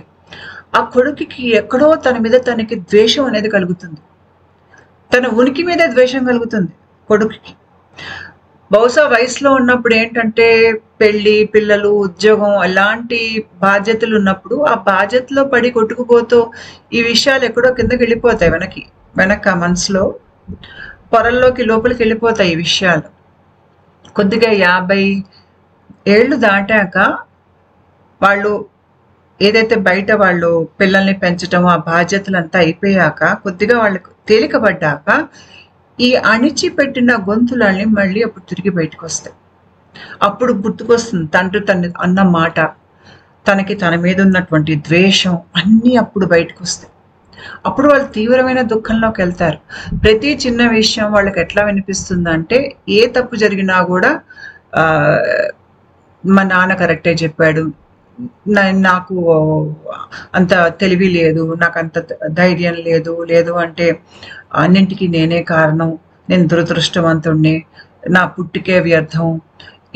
ఆ కొడుకుకి ఎక్కడో తన మీద తనకి ద్వేషం అనేది కలుగుతుంది. తన ఉనికి మీద ద్వేషం కలుగుతుంది కొడుకుకి. బహుశా వయసులో ఉన్నప్పుడు ఏంటంటే పెళ్లి, పిల్లలు, ఉద్యోగం అలాంటి బాధ్యతలు ఉన్నప్పుడు ఆ బాధ్యతలో పడి కొట్టుకుపోతూ ఈ విషయాలు ఎక్కడో కిందకి వెళ్ళిపోతాయి, వెనక మనసులో పొరల్లోకి లోపలికి వెళ్ళిపోతాయి ఈ విషయాలు. కొద్దిగా 50 ఏళ్ళు దాటాక వాళ్ళు ఏదైతే బయట వాళ్ళు పిల్లల్ని పెంచడం ఆ బాధ్యతలంతా అయిపోయాక కొద్దిగా వాళ్ళకు తేలికపడ్డాక ఈ అణిచిపెట్టిన గొంతులని మళ్ళీ అప్పుడు తిరిగి బయటకు వస్తాయి. అప్పుడు గుర్తుకొస్తుంది తండ్రి అన్న మాట, తనకి తన మీద ఉన్నటువంటి ద్వేషం అన్నీ అప్పుడు బయటకు వస్తాయి. అప్పుడు వాళ్ళు తీవ్రమైన దుఃఖంలోకి వెళ్తారు. ప్రతి చిన్న విషయం వాళ్ళకి ఎట్లా వినిపిస్తుందంటే, ఏ తప్పు జరిగినా కూడా మా నాన్న కరెక్టే చెప్పాడు, నాకు అంత తెలివి లేదు, నాకు అంత ధైర్యం లేదు అంటే అన్నింటికి నేనే కారణం, నేను దురదృష్టవంతుణ్ణి, నా పుట్టికే వ్యర్థం,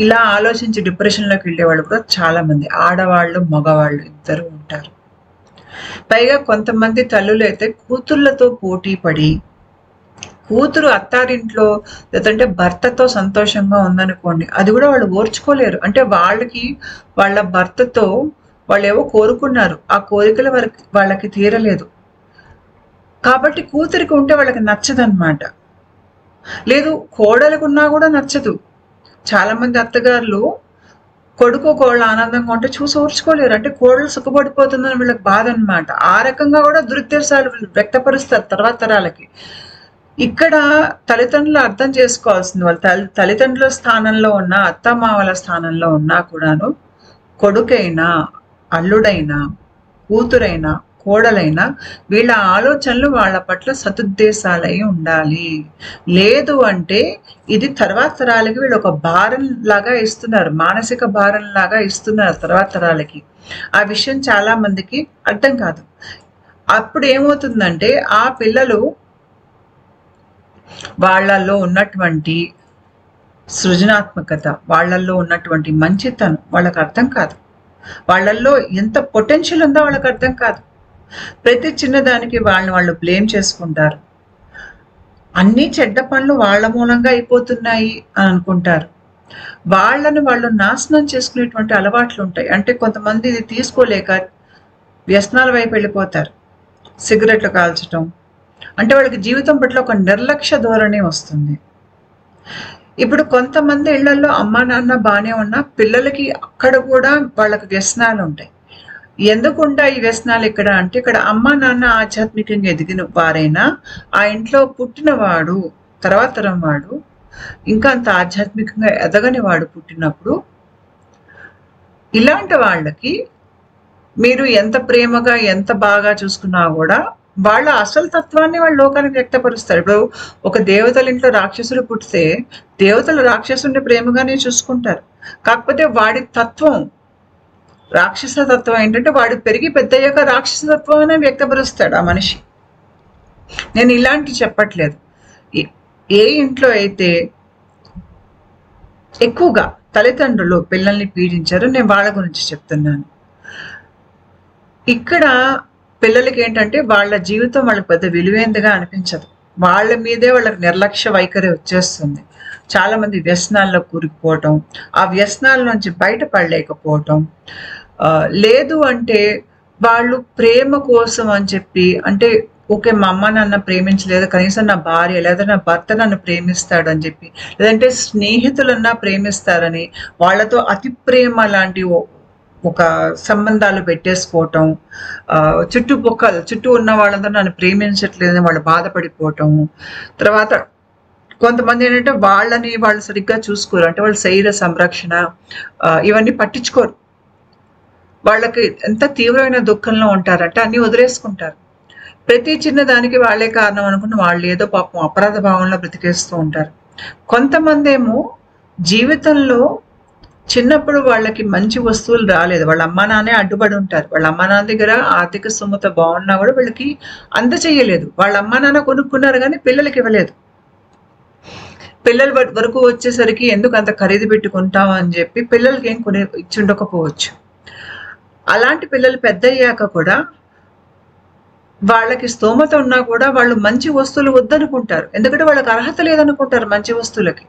ఇలా ఆలోచించి డిప్రెషన్లోకి వెళ్ళేవాళ్ళు కూడా చాలా మంది, ఆడవాళ్ళు మగవాళ్ళు ఇద్దరు ఉంటారు. పైగా కొంతమంది తల్లులు అయితే కూతుళ్ళతో పోటీ పడి, కూతురు అత్తారింట్లో లేదంటే భర్తతో సంతోషంగా ఉందనుకోండి, అది కూడా వాళ్ళు ఓర్చుకోలేరు. అంటే వాళ్ళ భర్తతో వాళ్ళు ఏవో కోరుకున్నారు, ఆ కోరికల వాళ్ళకి తీరలేదు కాబట్టి కూతురికి ఉంటే వాళ్ళకి నచ్చదన్నమాట. లేదు, కోడలికి ఉన్నా కూడా నచ్చదు. చాలా మంది అత్తగారులు కొడుకు కోళ్ళ ఆనందంగా ఉంటే చూసి ఓర్చుకోలేరు. అంటే కోడలు సుఖపడిపోతుందని వీళ్ళకి బాధ అనమాట. ఆ రకంగా కూడా దురుద్దేశాలు వ్యక్తపరుస్తారు తర్వాత తరాలకి. ఇక్కడ తల్లిదండ్రులు అర్థం చేసుకోవాల్సింది, వాళ్ళ తల్లిదండ్రుల స్థానంలో ఉన్న, అత్తమామల స్థానంలో ఉన్నా కూడాను, కొడుకైనా, అల్లుడైనా, కూతురైనా, కోడలైనా వీళ్ళ ఆలోచనలు వాళ్ళ పట్ల సదుద్దేశాలై ఉండాలి. లేదు అంటే ఇది తర్వాత తరాలకి వీళ్ళు ఒక భారం లాగా ఇస్తున్నారు, మానసిక భారం లాగా ఇస్తున్నారు తర్వాత తరాలకి. ఆ విషయం చాలా మందికి అర్థం కాదు. అప్పుడు ఏమవుతుందంటే ఆ పిల్లలు వాళ్ళల్లో ఉన్నటువంటి సృజనాత్మకత, వాళ్ళల్లో ఉన్నటువంటి మంచితనం వాళ్ళకి అర్థం కాదు. వాళ్ళల్లో ఎంత పొటెన్షియల్ ఉందో వాళ్ళకి అర్థం కాదు. ప్రతి చిన్నదానికి వాళ్ళు బ్లేమ్ చేసుకుంటారు. అన్ని చెడ్డ పనులు వాళ్ళ మూలంగా అయిపోతున్నాయి అని అనుకుంటారు. వాళ్ళు నాశనం చేసుకునేటువంటి అలవాట్లు ఉంటాయి. అంటే కొంతమంది ఇది తీసుకోలేక వ్యసనాల వైపు వెళ్ళిపోతారు, సిగరెట్లు కాల్చడం. అంటే వాళ్ళకి జీవితం పట్ల ఒక నిర్లక్ష్య ధోరణి వస్తుంది. ఇప్పుడు కొంతమంది ఇళ్లలో అమ్మా నాన్న బాగానే ఉన్నా పిల్లలకి అక్కడ కూడా వాళ్ళకి వ్యసనాలు ఉంటాయి. ఎందుకు ఉంటాయి ఈ వ్యసనాలు ఇక్కడ అంటే, ఇక్కడ అమ్మా నాన్న ఆధ్యాత్మికంగా ఎదిగిన వారైనా ఆ ఇంట్లో పుట్టినవాడు, తర్వాత తరం వాడు ఇంకా అంత ఆధ్యాత్మికంగా ఎదగని వాడు పుట్టినప్పుడు ఇలాంటి వాళ్ళకి మీరు ఎంత ప్రేమగా ఎంత బాగా చూసుకున్నా కూడా వాళ్ళ అసలు తత్వాన్ని వాళ్ళ లోకానికి వ్యక్తపరుస్తారు. ఇప్పుడు ఒక దేవతల ఇంట్లో రాక్షసులు పుట్టితే దేవతలు రాక్షసుని ప్రేమగానే చూసుకుంటారు. కాకపోతే వాడి తత్వం, రాక్షస తత్వం ఏంటంటే వాడు పెరిగి పెద్దయ్యాక రాక్షస తత్వం అనే వ్యక్తపరుస్తాడు ఆ మనిషి. నేను ఇలాంటివి చెప్పట్లేదు. ఏ ఇంట్లో అయితే ఎక్కువగా తల్లిదండ్రులు పిల్లల్ని పీడించారో నేను వాళ్ళ గురించి చెప్తున్నాను. ఇక్కడ పిల్లలకి ఏంటంటే వాళ్ళ జీవితం వాళ్ళకి పెద్ద విలువైనదిగా అనిపించదు. వాళ్ళ మీదే వాళ్ళకి నిర్లక్ష్య వైఖరి వచ్చేస్తుంది. చాలామంది వ్యసనాల్లో కూరుకుపోవటం, ఆ వ్యసనాల నుంచి బయటపడలేకపోవటం, లేదు అంటే వాళ్ళు ప్రేమ కోసం అని చెప్పి అంటే ఓకే మా అమ్మ నాన్న ప్రేమించలేదు కనీసం నా భార్య లేదా నా భర్త నన్ను ప్రేమిస్తాడు అని చెప్పి, లేదంటే స్నేహితులన్నా ప్రేమిస్తారని వాళ్ళతో అతి ప్రేమ లాంటి ఒక సంబంధాలు పెట్టేసుకోవటం, చుట్టూ ఉన్న వాళ్ళందరూ నన్ను ప్రేమించట్లేదని వాళ్ళు బాధపడిపోవటము. తర్వాత కొంతమంది ఏంటంటే వాళ్ళని వాళ్ళు సరిగ్గా చూసుకోరు, అంటే వాళ్ళ శరీర సంరక్షణ ఇవన్నీ పట్టించుకోరు. వాళ్ళకి ఎంత తీవ్రమైన దుఃఖంలో ఉంటారంటే అన్ని వదిలేసుకుంటారు. ప్రతి చిన్న దానికి వాళ్ళే కారణం అనుకుని వాళ్ళు ఏదో పాపం అపరాధ భావంలో బ్రతికేస్తూ ఉంటారు. కొంతమంది ఏమో జీవితంలో చిన్నప్పుడు వాళ్ళకి మంచి వస్తువులు రాలేదు, వాళ్ళ అమ్మా నాన్నే అడ్డుపడి ఉంటారు. వాళ్ళ అమ్మా నాన్న దగ్గర ఆర్థిక స్థోమత బాగున్నా కూడా వీళ్ళకి అందచేయలేదు. వాళ్ళ అమ్మా నాన్న కొనుక్కున్నారు కానీ పిల్లలకి ఇవ్వలేదు. పిల్లల వరకు వచ్చేసరికి ఎందుకు అంత ఖరీదు పెట్టుకుంటాం అని చెప్పి పిల్లలకి ఏం ఇచ్చి ఉండకపోవచ్చు. అలాంటి పిల్లలు పెద్ద అయ్యాక కూడా వాళ్ళకి స్తోమత ఉన్నా కూడా వాళ్ళు మంచి వస్తువులు వద్దనుకుంటారు, ఎందుకంటే వాళ్ళకి అర్హత లేదనుకుంటారు మంచి వస్తువులకి.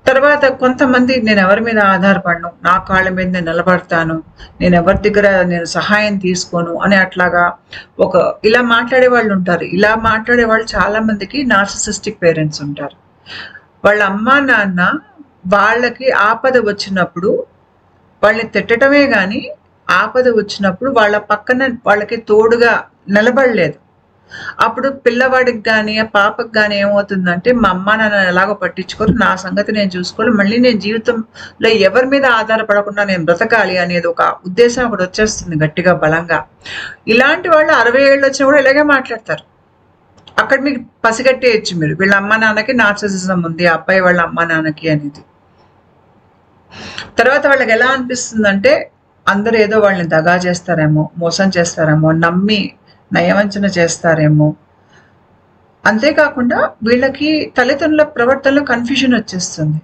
తర్వాత కొంతమంది నేను ఎవరి మీద ఆధారపడను, నా కాళ్ళ మీద నేను నిలబడతాను, నేను ఎవరి దగ్గర నేను సహాయం తీసుకోను అని అట్లాగా ఇలా మాట్లాడే వాళ్ళు ఉంటారు. ఇలా మాట్లాడే వాళ్ళు చాలా మందికి నార్సిసిస్టిక్ పేరెంట్స్ ఉంటారు. వాళ్ళ అమ్మా నాన్న వాళ్ళకి ఆపద వచ్చినప్పుడు వాళ్ళని తిట్టడమే కానీ ఆపద వచ్చినప్పుడు వాళ్ళ పక్కన వాళ్ళకి తోడుగా నిలబడలేదు. అప్పుడు పిల్లవాడికి కానీ ఆ పాపకి కానీ ఏమవుతుందంటే మా అమ్మ నాన్న ఎలాగో పట్టించుకోరు, నా సంగతి నేను చూసుకోవాలి, మళ్ళీ నేను జీవితంలో ఎవరి మీద ఆధారపడకుండా నేను బ్రతకాలి అనేది ఒక ఉద్దేశం అక్కడ వచ్చేస్తుంది గట్టిగా బలంగా. ఇలాంటి వాళ్ళు 60 ఏళ్ళు వచ్చినా కూడా ఇలాగే మాట్లాడతారు. అక్కడ మీకు పసిగట్టేయచ్చు మీరు, వీళ్ళ అమ్మ నాన్నకి నార్సిసిజం ఉంది ఆ అబ్బాయి వాళ్ళ అమ్మ నాన్నకి అనేది. తర్వాత వాళ్ళకి ఎలా అనిపిస్తుందంటే అందరూ ఏదో వాళ్ళని దగా చేస్తారేమో, మోసం చేస్తారేమో, నమ్మి నయవంచన చేస్తారేమో. అంతేకాకుండా వీళ్ళకి తల్లిదండ్రుల ప్రవర్తనలో కన్ఫ్యూజన్ వచ్చేస్తుంది.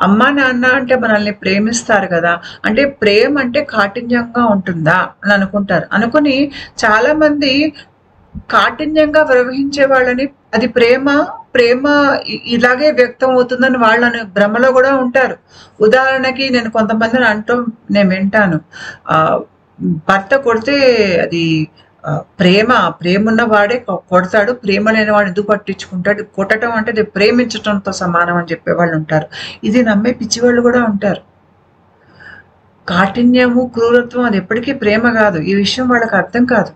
అమ్మా నాన్న అంటే మనల్ని ప్రేమిస్తారు కదా, అంటే ప్రేమ అంటే కాఠిన్యంగా ఉంటుందా అని అనుకుంటారు. అనుకుని చాలా మంది కాఠిన్యంగా ప్రవహించే వాళ్ళని అది ప్రేమ ఇలాగే వ్యక్తం అవుతుందని వాళ్ళని భ్రమలో కూడా ఉంటారు. ఉదాహరణకి నేను కొంతమందిని నేను వింటాను, భర్త కొడితే అది ప్రేమ ఉన్న వాడే కొడతాడు, ప్రేమ లేని వాడు ఎందుకు పట్టించుకుంటాడు, కొట్టడం అంటే అది ప్రేమించడంతో సమానం అని చెప్పేవాళ్ళు ఉంటారు. ఇది నమ్మే పిచ్చివాళ్ళు కూడా ఉంటారు. కాఠిన్యము క్రూరత్వం అది ఎప్పటికీ ప్రేమ కాదు, ఈ విషయం వాళ్ళకి అర్థం కాదు.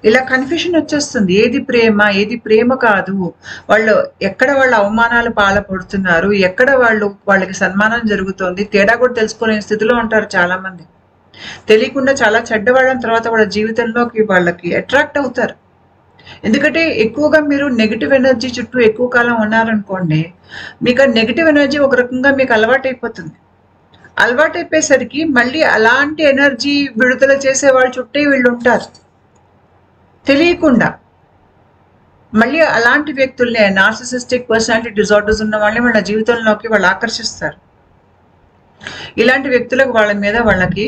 ఇలా కన్ఫ్యూషన్ వచ్చేస్తుంది, ఏది ప్రేమ కాదు, వాళ్ళు ఎక్కడ వాళ్ళ అవమానాలు పాల్పడుతున్నారు, ఎక్కడ వాళ్ళకి సన్మానం జరుగుతోంది తేడా కూడా తెలుసుకోలేని స్థితిలో ఉంటారు చాలా మంది. తెలియకుండా చాలా చెడ్డవాళ్ళని తర్వాత వాళ్ళ జీవితంలోకి వాళ్ళకి అట్రాక్ట్ అవుతారు. ఎందుకంటే ఎక్కువగా మీరు నెగిటివ్ ఎనర్జీ చుట్టూ ఎక్కువ కాలం ఉన్నారనుకోండి, మీకు ఆ నెగిటివ్ ఎనర్జీ ఒక రకంగా మీకు అలవాటైపోతుంది. అలవాటైపోయేసరికి మళ్ళీ అలాంటి ఎనర్జీ విడుదల చేసే వాళ్ళ చుట్టే వీళ్ళు ఉంటారు. తెలియకుండా మళ్ళీ అలాంటి వ్యక్తుల్ని, నార్సిసిస్టిక్ పర్సనాలిటీ డిజార్డర్స్ ఉన్న వాళ్ళని వాళ్ళ జీవితంలోకి వాళ్ళు ఆకర్షిస్తారు. ఇలాంటి వ్యక్తులకు వాళ్ళకి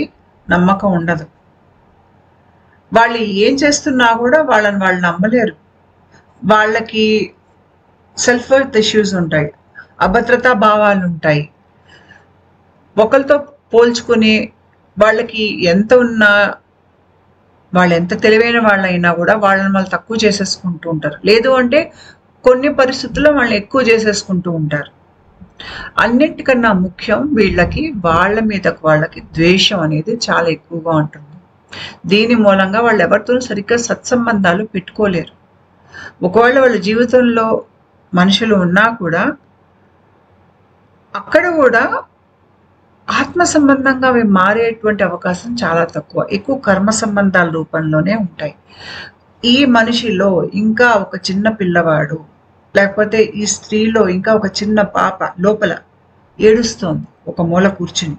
నమ్మకం ఉండదు. వాళ్ళు ఏం చేస్తున్నా కూడా వాళ్ళని వాళ్ళు నమ్మలేరు. వాళ్ళకి సెల్ఫ్ వర్త్ ఇష్యూస్ ఉంటాయి, అభద్రతా భావాలు ఉంటాయి. ఒకరితో పోల్చుకుని వాళ్ళకి ఎంత ఉన్నా, వాళ్ళు ఎంత తెలివైన వాళ్ళైనా కూడా వాళ్ళని వాళ్ళు తక్కువ చేసేసుకుంటూ ఉంటారు. లేదు అంటే కొన్ని పరిస్థితుల్లో వాళ్ళని ఎక్కువ చేసేసుకుంటూ ఉంటారు. అన్నిటికన్నా ముఖ్యం వీళ్ళకి వాళ్ళ మీద వాళ్ళకి ద్వేషం అనేది చాలా ఎక్కువగా ఉంటుంది. దీని మూలంగా వాళ్ళు ఎవరితో సరిగ్గా సత్సంబంధాలు పెట్టుకోలేరు. ఒకవేళ వాళ్ళ జీవితంలో మనుషులు ఉన్నా కూడా అక్కడ కూడా ఆత్మ సంబంధంగా అవి మారేటువంటి అవకాశం చాలా తక్కువ, ఎక్కువ కర్మ సంబంధాల రూపంలోనే ఉంటాయి. ఈ మనిషిలో ఇంకా ఒక చిన్న పిల్లవాడు, లేకపోతే ఈ స్త్రీలో ఇంకా ఒక చిన్న పాప లోపల ఏడుస్తోంది ఒక మూల కూర్చుని.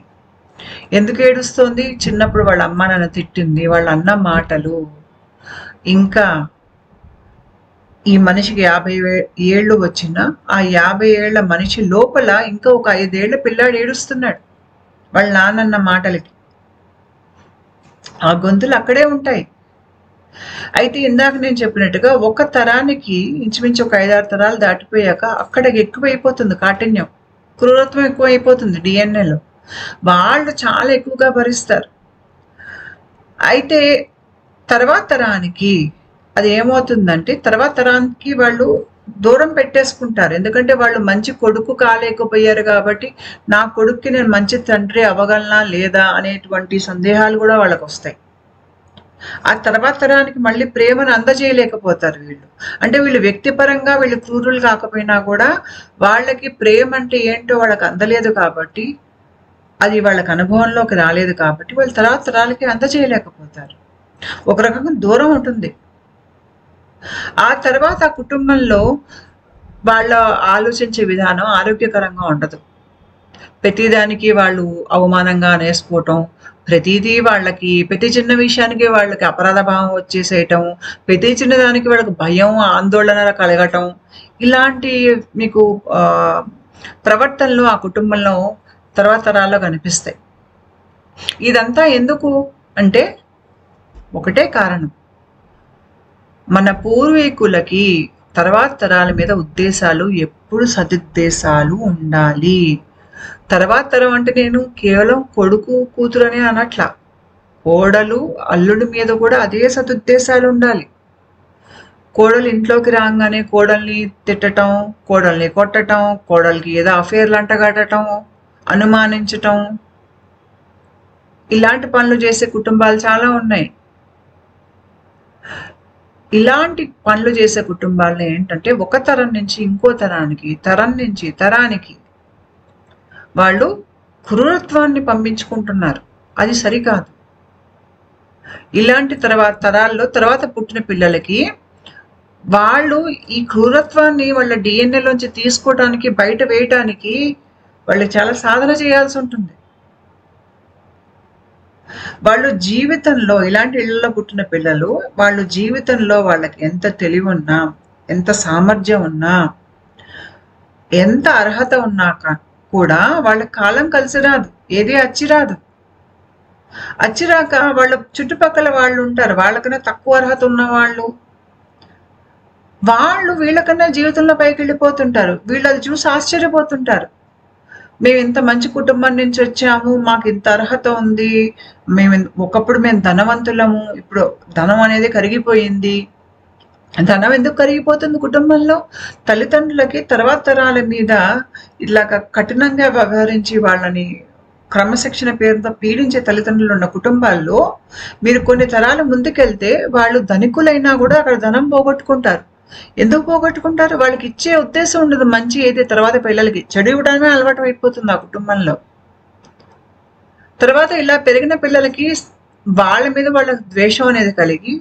ఎందుకు ఏడుస్తోంది? చిన్నప్పుడు వాళ్ళ అమ్మ నాన్న తిట్టింది, వాళ్ళ అన్న మాటలు, ఇంకా ఈ మనిషికి 50 ఏళ్ళు వచ్చినా ఆ 50 ఏళ్ల మనిషి లోపల ఇంకా ఒక 5 ఏళ్ల పిల్లాడు ఏడుస్తున్నాడు వాళ్ళ నాన్నన్న మాటలకి. ఆ గొంతులు అక్కడే ఉంటాయి. అయితే ఇందాక నేను చెప్పినట్టుగా ఒక తరానికి ఇంచుమించు ఒక 5, 6 తరాలు దాటిపోయాక అక్కడికి ఎక్కువైపోతుంది కాఠిన్యం. క్రూరత్వం ఎక్కువైపోతుంది డీఎన్ఏలో. వాళ్ళు చాలా ఎక్కువగా భరిస్తారు. అయితే తర్వాత తరానికి అది ఏమవుతుందంటే, తర్వాత తరానికి వాళ్ళు దూరం పెట్టేసుకుంటారు. ఎందుకంటే వాళ్ళు మంచి కొడుకు కాలేకపోయారు కాబట్టి, నా కొడుక్కి నేను మంచి తండ్రి అవ్వగలనా లేదా అనేటువంటి సందేహాలు కూడా వాళ్ళకొస్తాయి. ఆ తర్వాత తరానికి మళ్ళీ ప్రేమను అందజేయలేకపోతారు వీళ్ళు. అంటే వీళ్ళు వ్యక్తిపరంగా వీళ్ళు క్రూరులు కాకపోయినా కూడా వాళ్ళకి ప్రేమ అంటే ఏంటో వాళ్ళకి అందలేదు కాబట్టి, అది వాళ్ళకి అనుభవంలోకి రాలేదు కాబట్టి వాళ్ళు తర్వాత తరాలకి అందజేయలేకపోతారు. ఒక రకంగా దూరం ఉంటుంది. ఆ తర్వాత ఆ కుటుంబంలో వాళ్ళ ఆలోచించే విధానం ఆరోగ్యకరంగా ఉండదు. ప్రతిదానికి వాళ్ళు అవమానంగా అనేసుకోవటం, ప్రతిదీ వాళ్ళకి ప్రతి చిన్న విషయానికి వాళ్ళకి అపరాధ భావం వచ్చేసేయటం, ప్రతి చిన్నదానికి వాళ్ళకి భయం, ఆందోళన కలగటం, ఇలాంటి మీకు ప్రవర్తనలు ఆ కుటుంబంలో తర్వాత తరాల్లో కనిపిస్తాయి. ఇదంతా ఎందుకు అంటే ఒకటే కారణం. మన పూర్వీకులకి తర్వాత తరాల మీద ఉద్దేశాలు ఎప్పుడు సదుద్దేశాలు ఉండాలి. తర్వాత తరం అంటే నేను కేవలం కొడుకు కూతురనే అనట్లా. కోడలు అల్లుడి మీద కూడా అదే సదుద్దేశాలు ఉండాలి. కోడలు ఇంట్లోకి రాగానే కోడల్ని తిట్టటం, కోడల్ని కొట్టటం, కోడలికి ఏదో అఫేర్లు అంటగట్టడం, అనుమానించటం, ఇలాంటి పనులు చేసే కుటుంబాలు చాలా ఉన్నాయి. ఇలాంటి పనులు చేసే కుటుంబాలను ఏంటంటే ఒక తరం నుంచి ఇంకో తరానికి, తరం నుంచి తరానికి వాళ్ళు క్రూరత్వాన్ని పంపించుకుంటున్నారు. అది సరికాదు. ఇలాంటి తరాల్లో తర్వాత పుట్టిన పిల్లలకి వాళ్ళు ఈ క్రూరత్వాన్ని వాళ్ళ డిఎన్ఏలోంచి తీసుకోవడానికి, బయట వేయటానికి వాళ్ళు చాలా సాధన చేయాల్సి ఉంటుంది. వాళ్ళు జీవితంలో ఇలాంటి ఇళ్లలో పుట్టిన పిల్లలు వాళ్ళు జీవితంలో వాళ్ళకి ఎంత తెలివి ఉన్నా, ఎంత సామర్థ్యం ఉన్నా, ఎంత అర్హత ఉన్నా కూడా వాళ్ళ కాలం కలిసి రాదు. ఏది అచ్చిరాదు. అచ్చిరాక వాళ్ళ చుట్టుపక్కల వాళ్ళు ఉంటారు. వాళ్ళకన్నా తక్కువ అర్హత ఉన్న వాళ్ళు వీళ్ళకన్నా జీవితంలో పైకి వెళ్ళిపోతుంటారు. వీళ్ళు అది చూసి ఆశ్చర్యపోతుంటారు. మేము ఇంత మంచి కుటుంబం నుంచి వచ్చాము, మాకు ఇంత అర్హత ఉంది, ఒకప్పుడు మేము ధనవంతులము, ఇప్పుడు ధనం అనేది కరిగిపోయింది. ధనం ఎందుకు కరిగిపోతుంది కుటుంబంలో? తల్లిదండ్రులకి తర్వాత తరాల మీద ఇలాగ కఠినంగా వ్యవహరించి వాళ్ళని క్రమశిక్షణ పేరుతో పీడించే తల్లిదండ్రులు ఉన్న కుటుంబాల్లో మీరు కొన్ని తరాలు ముందుకెళ్తే వాళ్ళు ధనికులైనా కూడా అక్కడ ధనం పోగొట్టుకుంటారు. ఎందుకు పోగొట్టుకుంటారు? వాళ్ళకి ఇచ్చే ఉద్దేశం ఉండదు. మంచి ఏది తర్వాత పిల్లలకి చెడు ఇవ్వడమే అలవాటు అయిపోతుంది ఆ కుటుంబంలో. తర్వాత ఇలా పెరిగిన పిల్లలకి వాళ్ళ మీద వాళ్ళ ద్వేషం అనేది కలిగి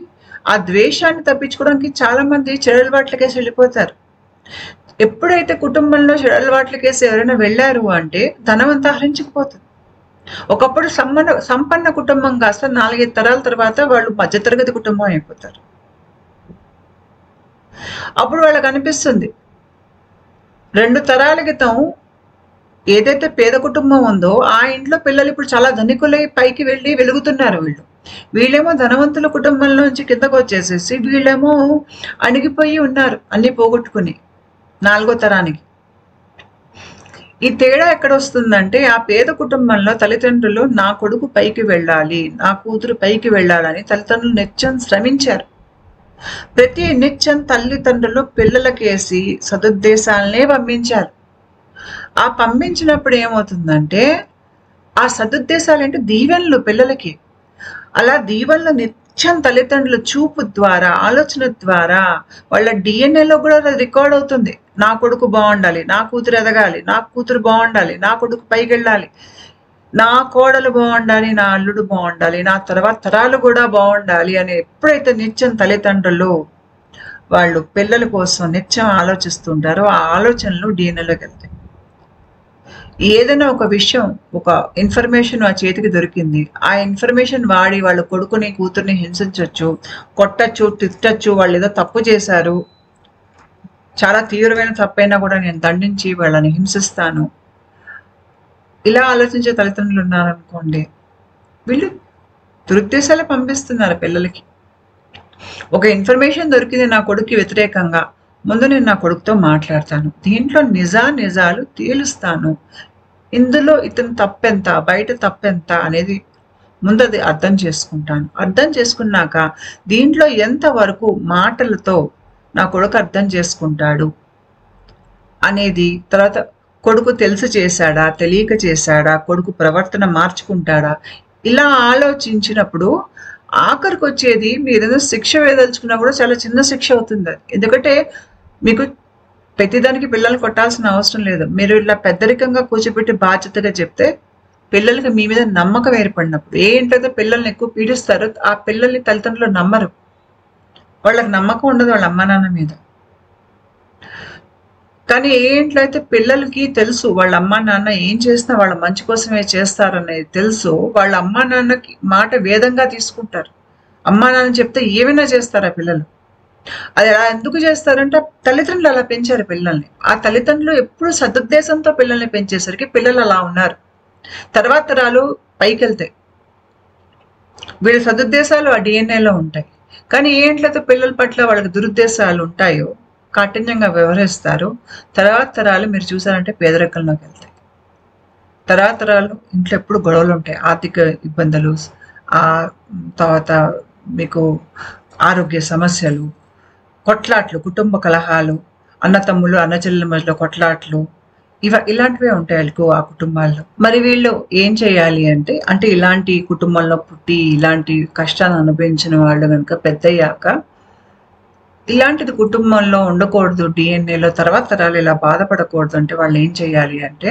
ఆ ద్వేషాన్ని తప్పించుకోవడానికి చాలా మంది చెడు అలవాట్లకేసి వెళ్ళిపోతారు. ఎప్పుడైతే కుటుంబంలో చెడు అలవాట్లకేసి ఎవరైనా వెళ్ళారు అంటే ధనం అంతా హరించుకుపోతుంది. ఒకప్పుడు సంపన్న కుటుంబం కాస్త 4-5 తరాల తర్వాత వాళ్ళు మధ్యతరగతి కుటుంబం అయిపోతారు. అప్పుడు వాళ్ళకి అనిపిస్తుంది 2 తరాల క్రితం ఏదైతే పేద కుటుంబం ఉందో ఆ ఇంట్లో పిల్లలు ఇప్పుడు చాలా ధనికులై పైకి వెళ్ళి వెలుగుతున్నారు. వీళ్ళేమో ధనవంతుల కుటుంబంలోంచి కిందకు వచ్చేసేసి వీళ్ళేమో అణిగిపోయి ఉన్నారు, అన్ని పోగొట్టుకుని 4వ తరానికి. ఈ తేడా ఎక్కడ వస్తుందంటే ఆ పేద కుటుంబంలో తల్లిదండ్రులు నా కొడుకు పైకి వెళ్ళాలి, నా కూతురు పైకి వెళ్ళాలని తల్లిదండ్రులు నిత్యం శ్రమించారు. ప్రతి నిత్యం తల్లిదండ్రులు పిల్లలకేసి సదుద్దేశాలనే పంపించారు. ఆ పంపించినప్పుడు ఏమవుతుందంటే ఆ సదుద్దేశాలు అంటే దీవెనలు పిల్లలకి. అలా దీవెనలు నిత్యం తల్లిదండ్రుల చూపు ద్వారా, ఆలోచన ద్వారా వాళ్ళ డిఎన్ఏలో కూడా రికార్డ్ అవుతుంది. నా కొడుకు బాగుండాలి, నా కూతురు ఎదగాలి, నా కూతురు బాగుండాలి, నా కొడుకు పైకి వెళ్ళాలి, నా కోడలు బాగుండాలి, నా అల్లుడు బాగుండాలి, నా తర్వాత తరాలు కూడా బాగుండాలి అని ఎప్పుడైతే నిత్యం తల్లిదండ్రులు వాళ్ళు పిల్లల కోసం నిత్యం ఆలోచిస్తుంటారో ఆ ఆలోచనలు డిఎన్ఏలోకి వెళ్తాయి. ఏదైనా ఒక విషయం, ఒక ఇన్ఫర్మేషన్ ఆ చేతికి దొరికింది, ఆ ఇన్ఫర్మేషన్ వాడి వాళ్ళ కొడుకుని కూతుర్ని హింసించవచ్చు, కొట్టచ్చు, తిట్టచ్చు, వాళ్ళు ఏదో తప్పు చేశారు, చాలా తీవ్రమైన తప్పైనా కూడా నేను దండించి వాళ్ళని హింసిస్తాను, ఇలా ఆలోచించే తల్లిదండ్రులు ఉన్నారనుకోండి, వీళ్ళు దురుద్దేశాలు పంపిస్తున్నారు పిల్లలకి. ఒక ఇన్ఫర్మేషన్ దొరికింది నా కొడుక్కి వ్యతిరేకంగా, ముందు నేను నా కొడుకుతో మాట్లాడతాను. దీంట్లో నిజాలు తేలుస్తాను. ఇందులో ఇతని తప్పెంత, బయట తప్పెంత అనేది ముందు అది అర్థం చేసుకుంటాను. అర్థం చేసుకున్నాక దీంట్లో ఎంతవరకు మాటలతో నా కొడుకు అర్థం చేసుకుంటాడు అనేది, తర్వాత కొడుకు తెలిసి చేశాడా, తెలియక చేశాడా, కొడుకు ప్రవర్తన మార్చుకుంటాడా, ఇలా ఆలోచించినప్పుడు ఆఖరికి వచ్చేది మీరేదో శిక్ష వేయదలుచుకున్నా కూడా చాలా చిన్న శిక్ష అవుతుంది. ఎందుకంటే మీకు ప్రతిదానికి పిల్లల్ని కొట్టాల్సిన అవసరం లేదు. మీరు ఇలా పెద్దరికంగా కూర్చోబెట్టి బాధ్యతగా చెప్తే పిల్లలకి మీ మీద నమ్మకం ఏర్పడినప్పుడు, ఏ ఇంట్లో పిల్లల్ని ఎక్కువ పీడిస్తారో ఆ పిల్లల్ని తల్లిదండ్రులు నమ్మరు. వాళ్ళకి నమ్మకం ఉండదు వాళ్ళ అమ్మా నాన్న మీద. కానీ ఏ ఇంట్లో అయితే పిల్లలకి తెలుసు వాళ్ళ అమ్మా నాన్న ఏం చేసినా వాళ్ళ మంచి కోసమే చేస్తారనేది తెలుసు, వాళ్ళ అమ్మా నాన్నకి మాట వేదంగా తీసుకుంటారు. అమ్మా నాన్న చెప్తే ఏమైనా చేస్తారు ఆ పిల్లలు. అది అలా ఎందుకు చేస్తారంటే తల్లిదండ్రులు అలా పెంచారు పిల్లల్ని. ఆ తల్లిదండ్రులు ఎప్పుడు సదుద్దేశంతో పిల్లల్ని పెంచేసరికి పిల్లలు అలా ఉన్నారు. తర్వాత తరాలు పైకి వెళ్తాయి. వీళ్ళ సదుద్దేశాలు ఆ డిఎన్ఏలో ఉంటాయి. కానీ ఏంట్లయితే పిల్లల పట్ల వాళ్ళకి దురుద్దేశాలు ఉంటాయో, కాఠిన్యంగా వ్యవహరిస్తారు, తర్వాత తరాలు మీరు చూసారంటే పేదరికంలోకి వెళ్తాయి. తర్వాత తరాలు ఇంట్లో ఎప్పుడు గొడవలు ఉంటాయి, ఆర్థిక ఇబ్బందులు, ఆ తర్వాత మీకు ఆరోగ్య సమస్యలు, కొట్లాట్లు, కుటుంబ కలహాలు, అన్నతమ్ములు అన్న చెల్లెల మధ్యలో కొట్లాట్లు, ఇలాంటివే ఉంటాయి ఆ కుటుంబాల్లో. మరి వీళ్ళు ఏం చేయాలి అంటే ఇలాంటి కుటుంబంలో పుట్టి ఇలాంటి కష్టాన్ని అనుభవించిన వాళ్ళు కనుక పెద్దయ్యాక ఇలాంటిది కుటుంబంలో ఉండకూడదు, డిఎన్ఏలో తర్వాత తరాలు ఇలా బాధపడకూడదు అంటే వాళ్ళు ఏం చేయాలి అంటే,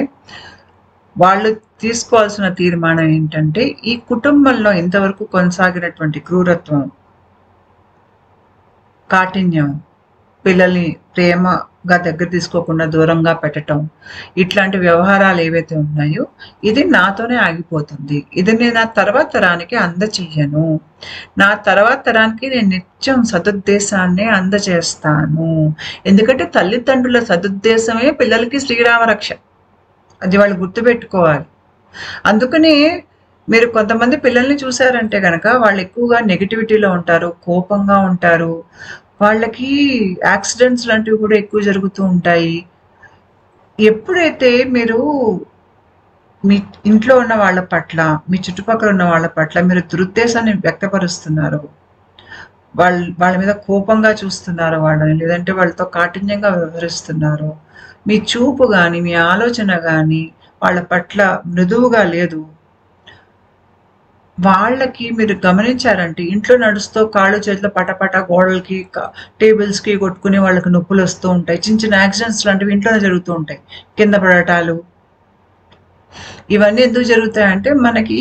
వాళ్ళు తీసుకోవాల్సిన తీర్మానం ఏంటంటే, ఈ కుటుంబంలో ఇంతవరకు కొనసాగినటువంటి క్రూరత్వం, కాఠిన్యం, పిల్లల్ని ప్రేమగా దగ్గర తీసుకోకుండా దూరంగా పెట్టడం, ఇట్లాంటి వ్యవహారాలు ఏవైతే ఉన్నాయో ఇది నాతోనే ఆగిపోతుంది. ఇది నేను నా తర్వాత తరానికి అందచేయను. నా తర్వాత తరానికి నేను నిత్యం సదుద్దేశాన్నే అందజేస్తాను. ఎందుకంటే తల్లిదండ్రుల సదుద్దేశమే పిల్లలకి శ్రీరామ రక్ష. అది వాళ్ళు గుర్తుపెట్టుకోవాలి. అందుకని మీరు కొంతమంది పిల్లల్ని చూసారంటే కనుక వాళ్ళు ఎక్కువగా నెగిటివిటీలో ఉంటారు, కోపంగా ఉంటారు, వాళ్ళకి యాక్సిడెంట్స్ లాంటివి కూడా ఎక్కువ జరుగుతూ ఉంటాయి. ఎప్పుడైతే మీరు మీ ఇంట్లో ఉన్న వాళ్ళ పట్ల, మీ చుట్టుపక్కల ఉన్న వాళ్ళ పట్ల మీరు దురుద్దేశాన్ని వ్యక్తపరుస్తున్నారో, వాళ్ళ మీద కోపంగా చూస్తున్నారో వాళ్ళని, లేదంటే వాళ్ళతో కాఠిన్యంగా వ్యవహరిస్తున్నారో, మీ చూపు కానీ మీ ఆలోచన కానీ వాళ్ళ పట్ల మృదువుగా లేదు, వాళ్ళకి మీరు గమనించారంటే ఇంట్లో నడుస్తూ కాళ్ళు చేతులు పటపట గోడలకి టేబుల్స్కి కొట్టుకుని వాళ్ళకి నొప్పులు వస్తూ ఉంటాయి. చిన్న చిన్న యాక్సిడెంట్స్ లాంటివి ఇంట్లోనే జరుగుతూ ఉంటాయి. కింద పడటాలు ఇవన్నీ ఎందుకు జరుగుతాయంటే మనకి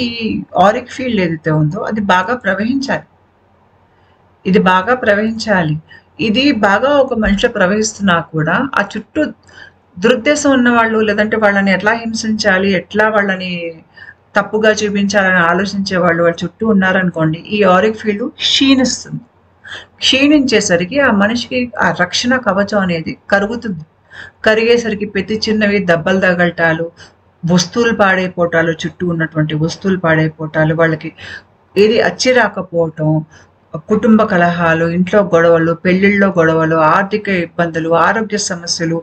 ఆరిక్ ఫీల్డ్ ఏదైతే ఉందో అది బాగా ప్రవహించాలి. ఇది బాగా ప్రవహించాలి. ఇది బాగా ఒక మనిషిలో ప్రవహిస్తున్నా కూడా ఆ చుట్టూ దురుద్దేశం ఉన్న వాళ్ళు, లేదంటే వాళ్ళని ఎట్లా హింసించాలి, ఎట్లా వాళ్ళని తప్పుగా చూపించాలని ఆలోచించే వాళ్ళు వాళ్ళ చుట్టూ ఉన్నారనుకోండి, ఈ ఆరిక్ ఫీల్డ్ క్షీణిస్తుంది. క్షీణించేసరికి ఆ మనిషికి ఆ రక్షణ కవచం అనేది కరుగుతుంది. కరిగేసరికి ప్రతి చిన్నవి దెబ్బలు తగలటాలు, వస్తువులు పాడైపోవటాలు, చుట్టూ ఉన్నటువంటి వస్తువులు పాడైపోవటాలు, వాళ్ళకి ఏది అచ్చి రాకపోవటం, కుటుంబ కలహాలు, ఇంట్లో గొడవలు, పెళ్లిళ్ళలో గొడవలు, ఆర్థిక ఇబ్బందులు, ఆరోగ్య సమస్యలు,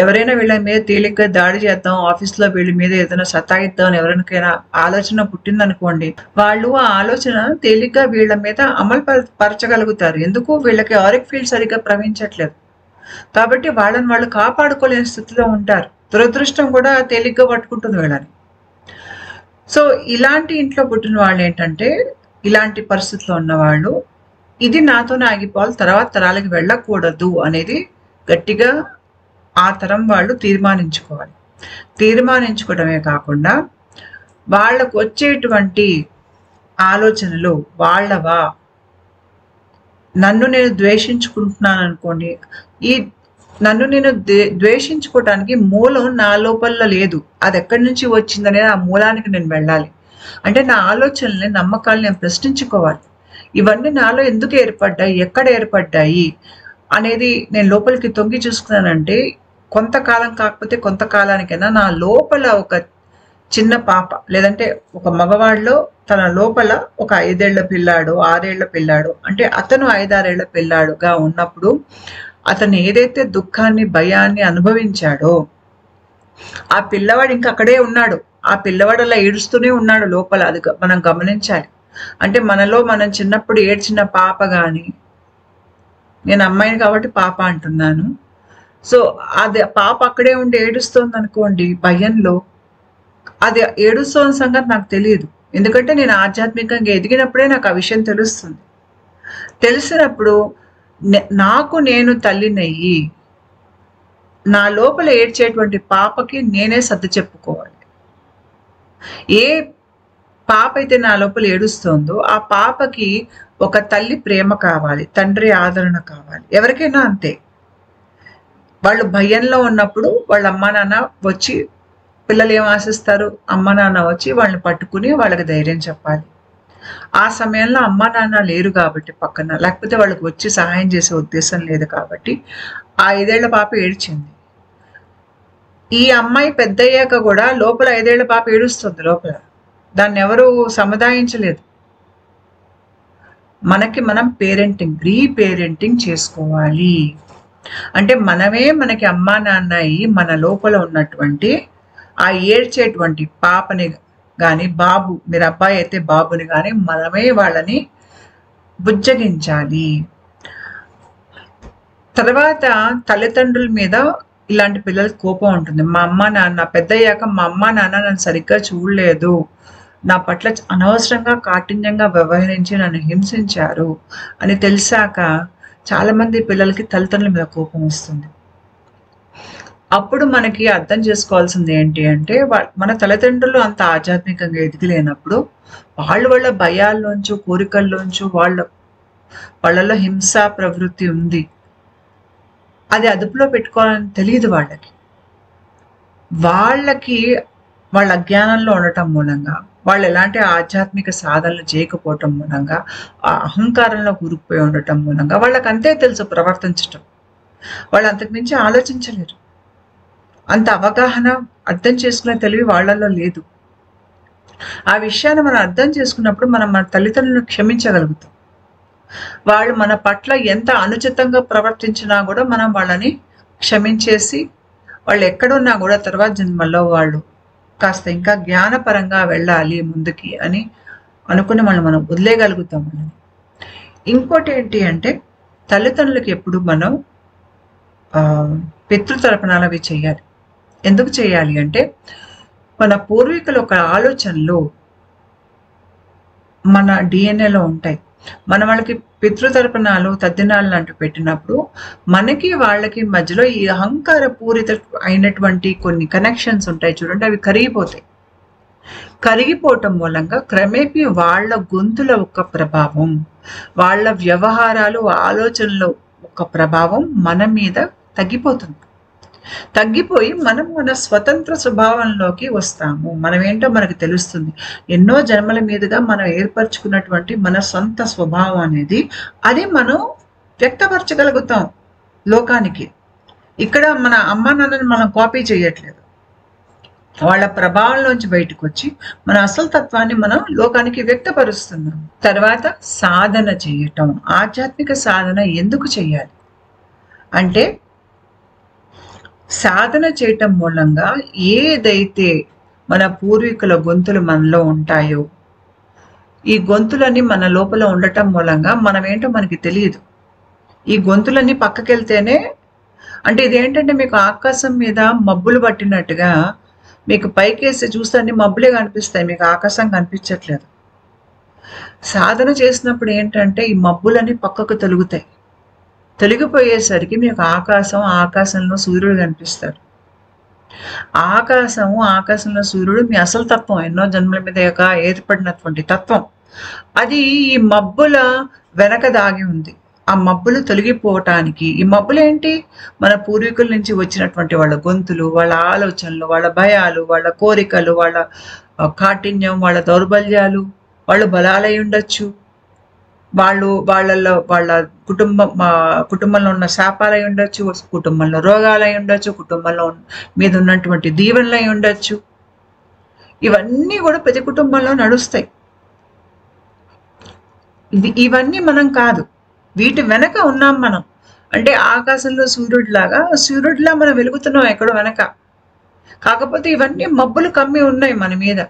ఎవరైనా వీళ్ళ మీద తేలిగ్గా దాడి చేద్దాం, ఆఫీస్లో వీళ్ళ మీద ఏదైనా సతాయిద్దాం ఎవరికైనా ఆలోచన పుట్టిందనుకోండి, వాళ్ళు ఆ ఆలోచన తేలిగ్గా వీళ్ళ మీద అమలు పరచగలుగుతారు. ఎందుకు? వీళ్ళకి ఆరిక్ ఫీల్డ్ సరిగ్గా ప్రవహించట్లేదు కాబట్టి వాళ్ళని వాళ్ళు కాపాడుకోలేని స్థితిలో ఉంటారు. దురదృష్టం కూడా తేలిగ్గా పట్టుకుంటుంది వీళ్ళని. సో ఇలాంటి ఇంట్లో పుట్టిన వాళ్ళు ఏంటంటే, ఇలాంటి పరిస్థితిలో ఉన్నవాళ్ళు ఇది నాతోనే ఆగిపోవాలి, తర్వాత తరాలకి వెళ్ళకూడదు అనేది గట్టిగా ఆ తరం వాళ్ళు తీర్మానించుకోవాలి. తీర్మానించుకోవడమే కాకుండా వాళ్ళకు వచ్చేటువంటి ఆలోచనలు వాళ్ళవా, నన్ను నేను ద్వేషించుకుంటున్నాను అనుకోండి, ఈ నన్ను నేను ద్వేషించుకోవటానికి మూలం నా లోపల లేదు, అది ఎక్కడి నుంచి వచ్చిందనేది ఆ మూలానికి నేను వెళ్ళాలి. అంటే నా ఆలోచనల్ని, నమ్మకాలను నేను ప్రశ్నించుకోవాలి. ఇవన్నీ నాలో ఎందుకు ఏర్పడ్డాయి, ఎక్కడ ఏర్పడ్డాయి అనేది నేను లోపలికి తొంగి చూసుకున్నానంటే, కొంతకాలం కాకపోతే కొంతకాలానికైనా నా లోపల ఒక చిన్న పాప, లేదంటే ఒక మగవాడిలో తన లోపల ఒక 5 ఏళ్ల పిల్లాడు, 6 ఏళ్ల పిల్లాడు అంటే అతను 5, 6 ఏళ్ల పిల్లాడుగా ఉన్నప్పుడు అతను ఏదైతే దుఃఖాన్ని, భయాన్ని అనుభవించాడో ఆ పిల్లవాడు ఇంక అక్కడే ఉన్నాడు. ఆ పిల్లవాడు అలా ఏడుస్తూనే ఉన్నాడు లోపల. అది మనం గమనించాలి. అంటే మనలో మనం చిన్నప్పుడు ఏడ్చిన పాప గాని, నేను అమ్మాయిని కాబట్టి పాప అంటున్నాను. సో, అది పాప అక్కడే ఉండి ఏడుస్తోందనుకోండి భయంలో, అది ఏడుస్తోన్న సంగతి నాకు తెలీదు. ఎందుకంటే నేను ఆధ్యాత్మికంగా ఎదిగినప్పుడే నాకు ఆ విషయం తెలుస్తుంది. తెలిసినప్పుడు నాకు నేను తల్లినయ్యి, నా లోపల ఏడ్చేటువంటి పాపకి నేనే సర్ది చెప్పుకోవాలి. ఏ పాప అయితే నా లోపల ఏడుస్తోందో ఆ పాపకి ఒక తల్లి ప్రేమ కావాలి, తండ్రి ఆదరణ కావాలి. ఎవరికైనా అంతే. వాళ్ళు భయంలో ఉన్నప్పుడు వాళ్ళ అమ్మా నాన్న వచ్చి, పిల్లలు ఏం ఆశిస్తారు? అమ్మా నాన్న వచ్చి వాళ్ళని పట్టుకుని వాళ్ళకి ధైర్యం చెప్పాలి. ఆ సమయంలో అమ్మా నాన్న లేరు కాబట్టి పక్కన, లేకపోతే వాళ్ళకి వచ్చి సహాయం చేసే ఉద్దేశం లేదు కాబట్టి ఆ 5 ఏళ్ల పాప ఏడ్చింది. ఈ అమ్మాయి పెద్దయ్యాక కూడా లోపల 5 ఏళ్ల పాప ఏడుస్తుంది లోపల. దాన్ని ఎవరు సముదాయించలేదు. మనకి మనం రీపేరెంటింగ్ చేసుకోవాలి. అంటే మనమే మనకి అమ్మా నాన్న అయ్యి మన లోపల ఉన్నటువంటి ఆ ఏడ్చేటువంటి పాపని కానీ, బాబు, మీరు అబ్బాయి అయితే బాబుని కానీ మనమే వాళ్ళని బుజ్జగించాలి. తర్వాత తల్లిదండ్రుల మీద ఇలాంటి పిల్లలకి కోపం ఉంటుంది. మా అమ్మ నాన్న పెద్దయ్యాక మా అమ్మ నాన్న నన్ను సరిగ్గా చూడలేదు, నా పట్ల అనవసరంగా కాఠిన్యంగా వ్యవహరించి నన్ను హింసించారు అని తెలిసాక చాలామంది పిల్లలకి తల్లిదండ్రుల మీద కోపం వస్తుంది. అప్పుడు మనకి అర్థం చేసుకోవాల్సింది ఏంటి అంటే, మన తల్లిదండ్రులు అంత ఆధ్యాత్మికంగా ఎదిగలేనప్పుడు వాళ్ళ భయాల్లోంచు, కోరికల్లోంచు వాళ్ళలో హింసా ప్రవృత్తి ఉంది, అది అదుపులో పెట్టుకోవాలని తెలియదు వాళ్ళకి. వాళ్ళ అజ్ఞానంలో ఉండటం మూలంగా, వాళ్ళు ఎలాంటి ఆధ్యాత్మిక సాధనలు చేయకపోవటం మూలంగా, ఆ అహంకారంలో కూరుకుపోయి ఉండటం మూలంగా వాళ్ళకి అంతే తెలుసు ప్రవర్తించటం. వాళ్ళు అంతకు మించి ఆలోచించలేరు. అంత అవగాహన, అర్థం చేసుకునే తెలివి వాళ్ళల్లో లేదు. ఆ విషయాన్ని మనం అర్థం చేసుకున్నప్పుడు మనం మన తల్లిదండ్రులను క్షమించగలుగుతాం. వాళ్ళు మన పట్ల ఎంత అనుచితంగా ప్రవర్తించినా కూడా మనం వాళ్ళని క్షమించేసి, వాళ్ళు ఎక్కడున్నా కూడా తర్వాత జన్మల్లో వాళ్ళు కాస్త ఇంకా జ్ఞానపరంగా వెళ్ళాలి ముందుకి అని అనుకుని మనం వదిలేయగలుగుతాం. ఇంకోటి ఏంటి అంటే, తల్లిదండ్రులకి ఎప్పుడు మనం పితృతర్పణాలు అవి చేయాలి. ఎందుకు చేయాలి అంటే, మన పూర్వీకుల ఒక ఆలోచనలు మన డిఎన్ఏలో ఉంటాయి. మనం వాళ్ళకి పితృతర్పణాలు, తద్దినాలు లాంటివి పెట్టినప్పుడు మనకి వాళ్ళకి మధ్యలో ఈ అహంకార పూరిత అయినటువంటి కొన్ని కనెక్షన్స్ ఉంటాయి చూడండి, అవి కరిగిపోతాయి. కరిగిపోవటం మూలంగా క్రమేపీ వాళ్ళ గొంతుల ఒక ప్రభావం, వాళ్ళ వ్యవహారాలు, ఆలోచనలు ఒక ప్రభావం మన మీద తగ్గిపోయి మనం మన స్వతంత్ర స్వభావంలోకి వస్తాము. మనం ఏంటో మనకు తెలుస్తుంది. ఎన్నో జన్మల మీదుగా మనం ఏర్పరచుకున్నటువంటి మన సొంత స్వభావం అనేది, అది మనం వ్యక్తపరచగలుగుతాం లోకానికి. ఇక్కడ మన అమ్మా నాన్నని మనం కాపీ చేయట్లేదు. వాళ్ళ ప్రభావంలోంచి బయటకు వచ్చి మన అసలు తత్వాన్ని మనం లోకానికి వ్యక్తపరుస్తున్నాం. తర్వాత సాధన చేయటం. ఆధ్యాత్మిక సాధన ఎందుకు చేయాలి అంటే, సాధన చేయటం మూలంగా ఏదైతే మన పూర్వీకుల గొంతులు మనలో ఉంటాయో, ఈ గొంతులన్నీ మన లోపల ఉండటం మూలంగా మనం ఏంటో మనకి తెలియదు. ఈ గొంతులన్నీ పక్కకెళ్తేనే, అంటే ఇదేంటంటే మీకు ఆకాశం మీద మబ్బులు పట్టినట్టుగా మీకు పైకేసి చూస్తే అన్ని మబ్బులే కనిపిస్తాయి, మీకు ఆకాశం కనిపించట్లేదు. సాధన చేసినప్పుడు ఏంటంటే ఈ మబ్బులన్నీ పక్కకు తొలుగుతాయి. తొలగిపోయేసరికి మీకు ఆకాశంలో సూర్యుడు కనిపిస్తాడు. ఆకాశంలో సూర్యుడు మీ అసలు తత్వం, ఎన్నో జన్మల మీద ఏర్పడినటువంటి తత్వం. అది ఈ మబ్బుల వెనక దాగి ఉంది. ఆ మబ్బులు తొలగిపోవటానికి, ఈ మబ్బులు ఏంటి? మన పూర్వీకుల నుంచి వచ్చినటువంటి వాళ్ళ గొంతులు, వాళ్ళ ఆలోచనలు, వాళ్ళ భయాలు, వాళ్ళ కోరికలు, వాళ్ళ కాఠిన్యం, వాళ్ళ దౌర్బల్యాలు, వాళ్ళు బలాలై ఉండొచ్చు, వాళ్ళ కుటుంబంలో ఉన్న శాపాలై ఉండొచ్చు, కుటుంబంలో రోగాలై ఉండొచ్చు, కుటుంబంలో మీద ఉన్నటువంటి దీవెనలై ఉండొచ్చు. ఇవన్నీ కూడా ప్రతి కుటుంబంలో నడుస్తాయి. ఇవన్నీ మనం కాదు, వీటి వెనక ఉన్నాం మనం. అంటే ఆకాశంలో సూర్యుడిలా మనం వెలుగుతున్నాం ఎక్కడో వెనక. కాకపోతే ఇవన్నీ మబ్బులు కమ్మి ఉన్నాయి మన మీద.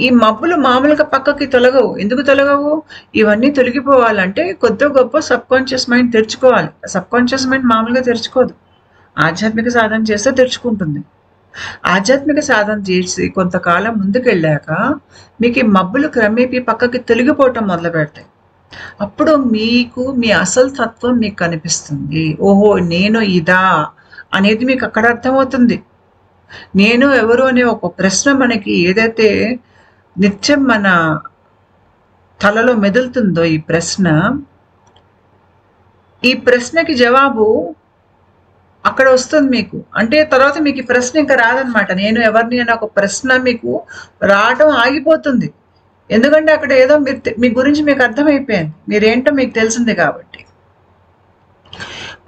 ఈ మబ్బులు మామూలుగా పక్కకి తొలగవు. ఎందుకు తొలగవు? ఇవన్నీ తొలగిపోవాలంటే కొద్దో గొప్ప సబ్కాన్షియస్ మైండ్ తెరుచుకోవాలి. సబ్కాన్షియస్ మైండ్ మామూలుగా తెరుచుకోదు, ఆధ్యాత్మిక సాధన చేస్తే తెరుచుకుంటుంది. ఆధ్యాత్మిక సాధన చేసి కొంతకాలం ముందుకెళ్ళాక మీకు ఈ మబ్బులు క్రమేపీ పక్కకి తొలగిపోవటం మొదలు పెడతాయి. అప్పుడు మీకు మీ అసలు తత్వం మీకు కనిపిస్తుంది. ఓహో, నేను ఇదా అనేది మీకు అక్కడ అర్థమవుతుంది. నేను ఎవరు అనే ఒక ప్రశ్న మనకి ఏదైతే నిత్యం మన తలలో మెదులుతుందో ఈ ప్రశ్నకి జవాబు అక్కడ వస్తుంది మీకు. అంటే తర్వాత మీకు ఈ ప్రశ్న ఇంకా రాదనమాట. నేను ఎవరిని అనే ఒక ప్రశ్న మీకు రావటం ఆగిపోతుంది. ఎందుకంటే అక్కడ ఏదో మీ గురించి మీకు అర్థమైపోయింది, మీరేంటో మీకు తెలిసింది కాబట్టి.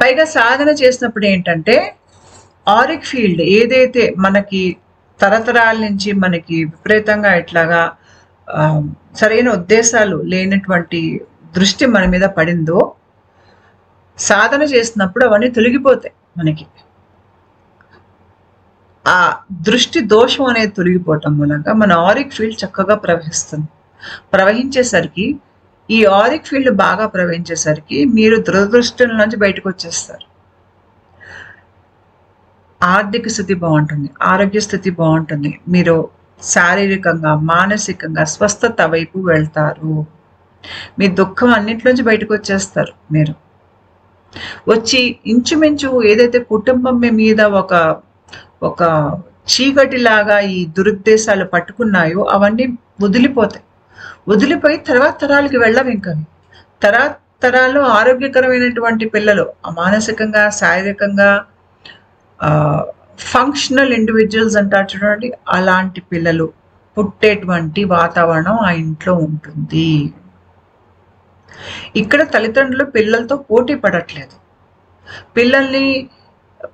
పైగా సాధన చేసినప్పుడు ఏంటంటే ఆరిక్ ఫీల్డ్ ఏదైతే మనకి తరతరాల నుంచి మనకి విపరీతంగా ఇట్లాగా సరైన ఉద్దేశాలు లేనటువంటి దృష్టి మన మీద పడిందో, సాధన చేసినప్పుడు అవన్నీ తొలగిపోతాయి. మనకి ఆ దృష్టి దోషం అనేది తొలగిపోవటం మూలంగా మన ఆరిక్ ఫీల్డ్ చక్కగా ప్రవహించేసరికి ఈ ఆరిక్ ఫీల్డ్ బాగా ప్రవహించేసరికి మీరు దురదృష్టం నుంచి బయటకు వచ్చేస్తారు. ఆర్థిక స్థితి బాగుంటుంది, ఆరోగ్య స్థితి బాగుంటుంది, మీరు శారీరకంగా మానసికంగా స్వస్థత వైపు వెళ్తారు. మీ దుఃఖం అన్నింటిలోంచి బయటకు వచ్చేస్తారు. మీరు వచ్చి ఇంచుమించు ఏదైతే కుటుంబం మీద ఒక చీకటిలాగా ఈ దురుద్దేశాలు పట్టుకున్నాయో అవన్నీ వదిలిపోయి తర్వాత తరాలకి వెళ్ళవు. ఇంకా తర్వాత తరాలు ఆరోగ్యకరమైనటువంటి పిల్లలు, మానసికంగా శారీరకంగా ఫంక్షనల్ ఇండివిజువల్స్ అంటారు చూడండి, అలాంటి పిల్లలు పుట్టేటువంటి వాతావరణం ఆ ఇంట్లో ఉంటుంది. ఇక్కడ తల్లిదండ్రులు పిల్లలతో పోటీ పడట్లేదు. పిల్లల్ని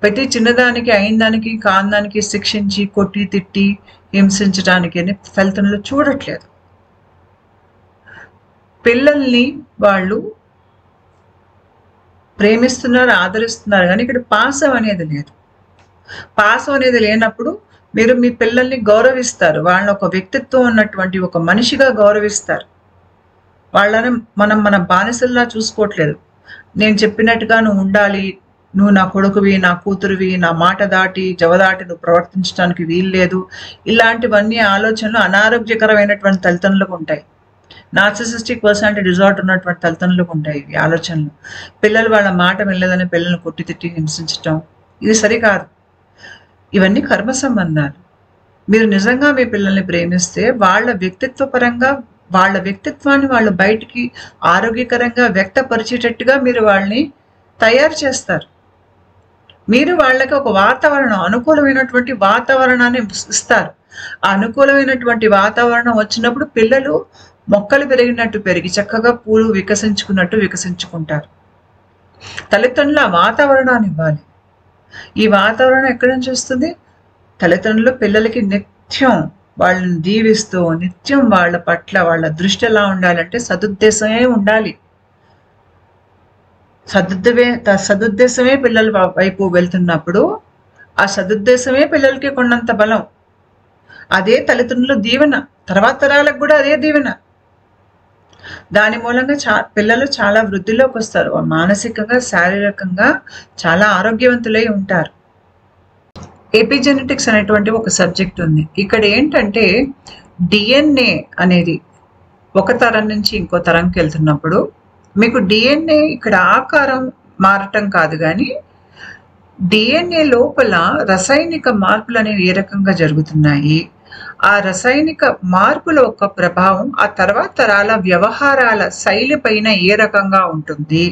ప్రతి చిన్నదానికి అయినదానికి కాందానికి శిక్షించి కొట్టి తిట్టి హింసించడానికి అని తల్లిదండ్రులు చూడట్లేదు. పిల్లల్ని వాళ్ళు ప్రేమిస్తున్నారు, ఆదరిస్తున్నారు, కానీ ఇక్కడ పాసం అనేది లేదు. పాసం అనేది లేనప్పుడు మీరు మీ పిల్లల్ని గౌరవిస్తారు, వాళ్ళని ఒక వ్యక్తిత్వం ఉన్నటువంటి ఒక మనిషిగా గౌరవిస్తారు. వాళ్ళని మన బానిసల్లా చూసుకోవట్లేదు. నేను చెప్పినట్టుగా నువ్వు ఉండాలి, నువ్వు నా కొడుకువి, నా కూతురువి, నా మాట దాటి జవదాటి నువ్వు ప్రవర్తించడానికి వీల్లేదు, ఇలాంటివన్నీ ఆలోచనలు అనారోగ్యకరమైనటువంటి తల్లిదండ్రులకు ఉంటాయి. నార్సిసిస్టిక్ పర్సనాలిటీ డిజార్డర్ ఉన్నటువంటి తల్లిదండ్రులకు ఉంటాయి ఇవి ఆలోచనలు. పిల్లలు వాళ్ళ మాట వెళ్ళలేదని పిల్లల్ని కొట్టి తిట్టి హింసించటం ఇది సరికాదు. ఇవన్నీ కర్మ సంబంధాలు. మీరు నిజంగా మీ పిల్లల్ని ప్రేమిస్తే వాళ్ళ వ్యక్తిత్వ పరంగా వాళ్ళ వ్యక్తిత్వాన్ని వాళ్ళు బయటికి ఆరోగ్యకరంగా వ్యక్తపరిచేటట్టుగా మీరు వాళ్ళని తయారు చేస్తారు. మీరు వాళ్ళకి ఒక వాతావరణం, అనుకూలమైనటువంటి వాతావరణాన్ని ఇస్తారు. ఆ అనుకూలమైనటువంటి వాతావరణం వచ్చినప్పుడు పిల్లలు మొక్కలు పెరిగినట్టు పెరిగి చక్కగా పూలు వికసించుకున్నట్టు వికసించుకుంటారు. తల్లిదండ్రులు ఆ వాతావరణాన్ని ఇవ్వాలి. ఈ వాతావరణం ఎక్కడి నుంచి వస్తుంది? తల్లిదండ్రులు పిల్లలకి నిత్యం వాళ్ళని దీవిస్తూ నిత్యం వాళ్ళ పట్ల వాళ్ళ దృష్టి ఎలా ఉండాలంటే సదుద్దేశమే ఉండాలి. సదుద్దేశమే పిల్లల వైపు వెళ్తున్నప్పుడు ఆ సదుద్దేశమే పిల్లలకి కొన్నంత బలం. అదే తల్లిదండ్రుల దీవెన, తర్వాత తరాలకు కూడా అదే దీవెన. దాని మూలంగా పిల్లలు చాలా వృద్ధిలోకి వస్తారు, మానసికంగా శారీరకంగా చాలా ఆరోగ్యవంతులై ఉంటారు. ఎపిజెనెటిక్స్ అనేటువంటి ఒక సబ్జెక్ట్ ఉంది. ఇక్కడ ఏంటంటే డిఎన్ఏ అనేది ఒక తరం నుంచి ఇంకో తరంకి వెళ్తున్నప్పుడు మీకు డిఎన్ఏ ఇక్కడ ఆకారం మారటం కాదు, కానీ డిఎన్ఏ లోపల రసాయనిక మార్పులు అనేవి ఏ రకంగా జరుగుతున్నాయి, ఆ రసాయనిక మార్పుల యొక్క ప్రభావం ఆ తర్వాత తరాల వ్యవహారాల శైలి పైన ఏ రకంగా ఉంటుంది,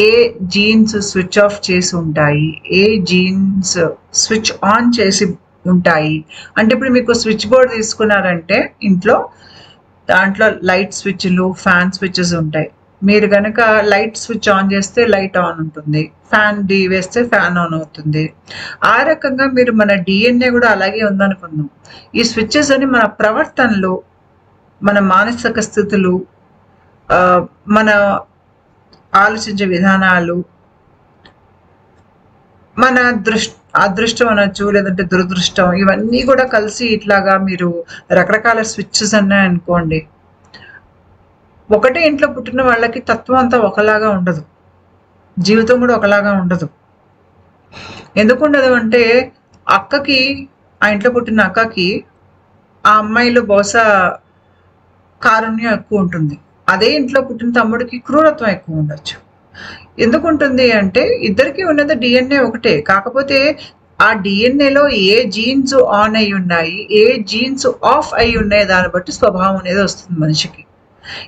ఏ జీన్స్ స్విచ్ ఆఫ్ చేసి ఉంటాయి, ఏ జీన్స్ స్విచ్ ఆన్ చేసి ఉంటాయి. అంటే ఇప్పుడు మీకు స్విచ్ బోర్డ్ తీసుకున్నారంటే ఇంట్లో దాంట్లో లైట్ స్విచ్లు, ఫ్యాన్ స్విచ్చెస్ ఉంటాయి. మీరు కనుక లైట్ స్విచ్ ఆన్ చేస్తే లైట్ ఆన్ ఉంటుంది, ఫ్యాన్ వేస్తే ఫ్యాన్ ఆన్ అవుతుంది. ఆ రకంగా మీరు మన డిఎన్ఏ కూడా అలాగే ఉందనుకుందాం. ఈ స్విచ్చెస్ అని మన ప్రవర్తనలు, మన మానసిక స్థితులు, మన ఆలోచించే విధానాలు, మన అదృష్టం అనొచ్చు, లేదంటే దురదృష్టం, ఇవన్నీ కూడా కలిసి ఇట్లాగా మీరు రకరకాల స్విచ్చెస్ అన్నాయనుకోండి, ఒకటే ఇంట్లో పుట్టిన వాళ్ళకి తత్వం అంతా ఒకలాగా ఉండదు, జీవితం కూడా ఒకలాగా ఉండదు. ఎందుకు ఉండదు అంటే, అక్కకి, ఆ ఇంట్లో పుట్టిన అక్కకి ఆ అమ్మాయిలో బహుశా కారుణ్యం ఎక్కువ ఉంటుంది. అదే ఇంట్లో పుట్టిన తమ్ముడికి క్రూరత్వం ఎక్కువ ఉండొచ్చు. ఎందుకుంటుంది అంటే, ఇద్దరికీ ఉన్నది డిఎన్ఏ ఒకటే. కాకపోతే ఆ డిఎన్ఏలో ఏ జీన్స్ ఆన్ అయి ఉన్నాయి, ఏ జీన్స్ ఆఫ్ అయి ఉన్నాయి, దాన్ని బట్టి స్వభావం అనేది వస్తుంది మనిషికి.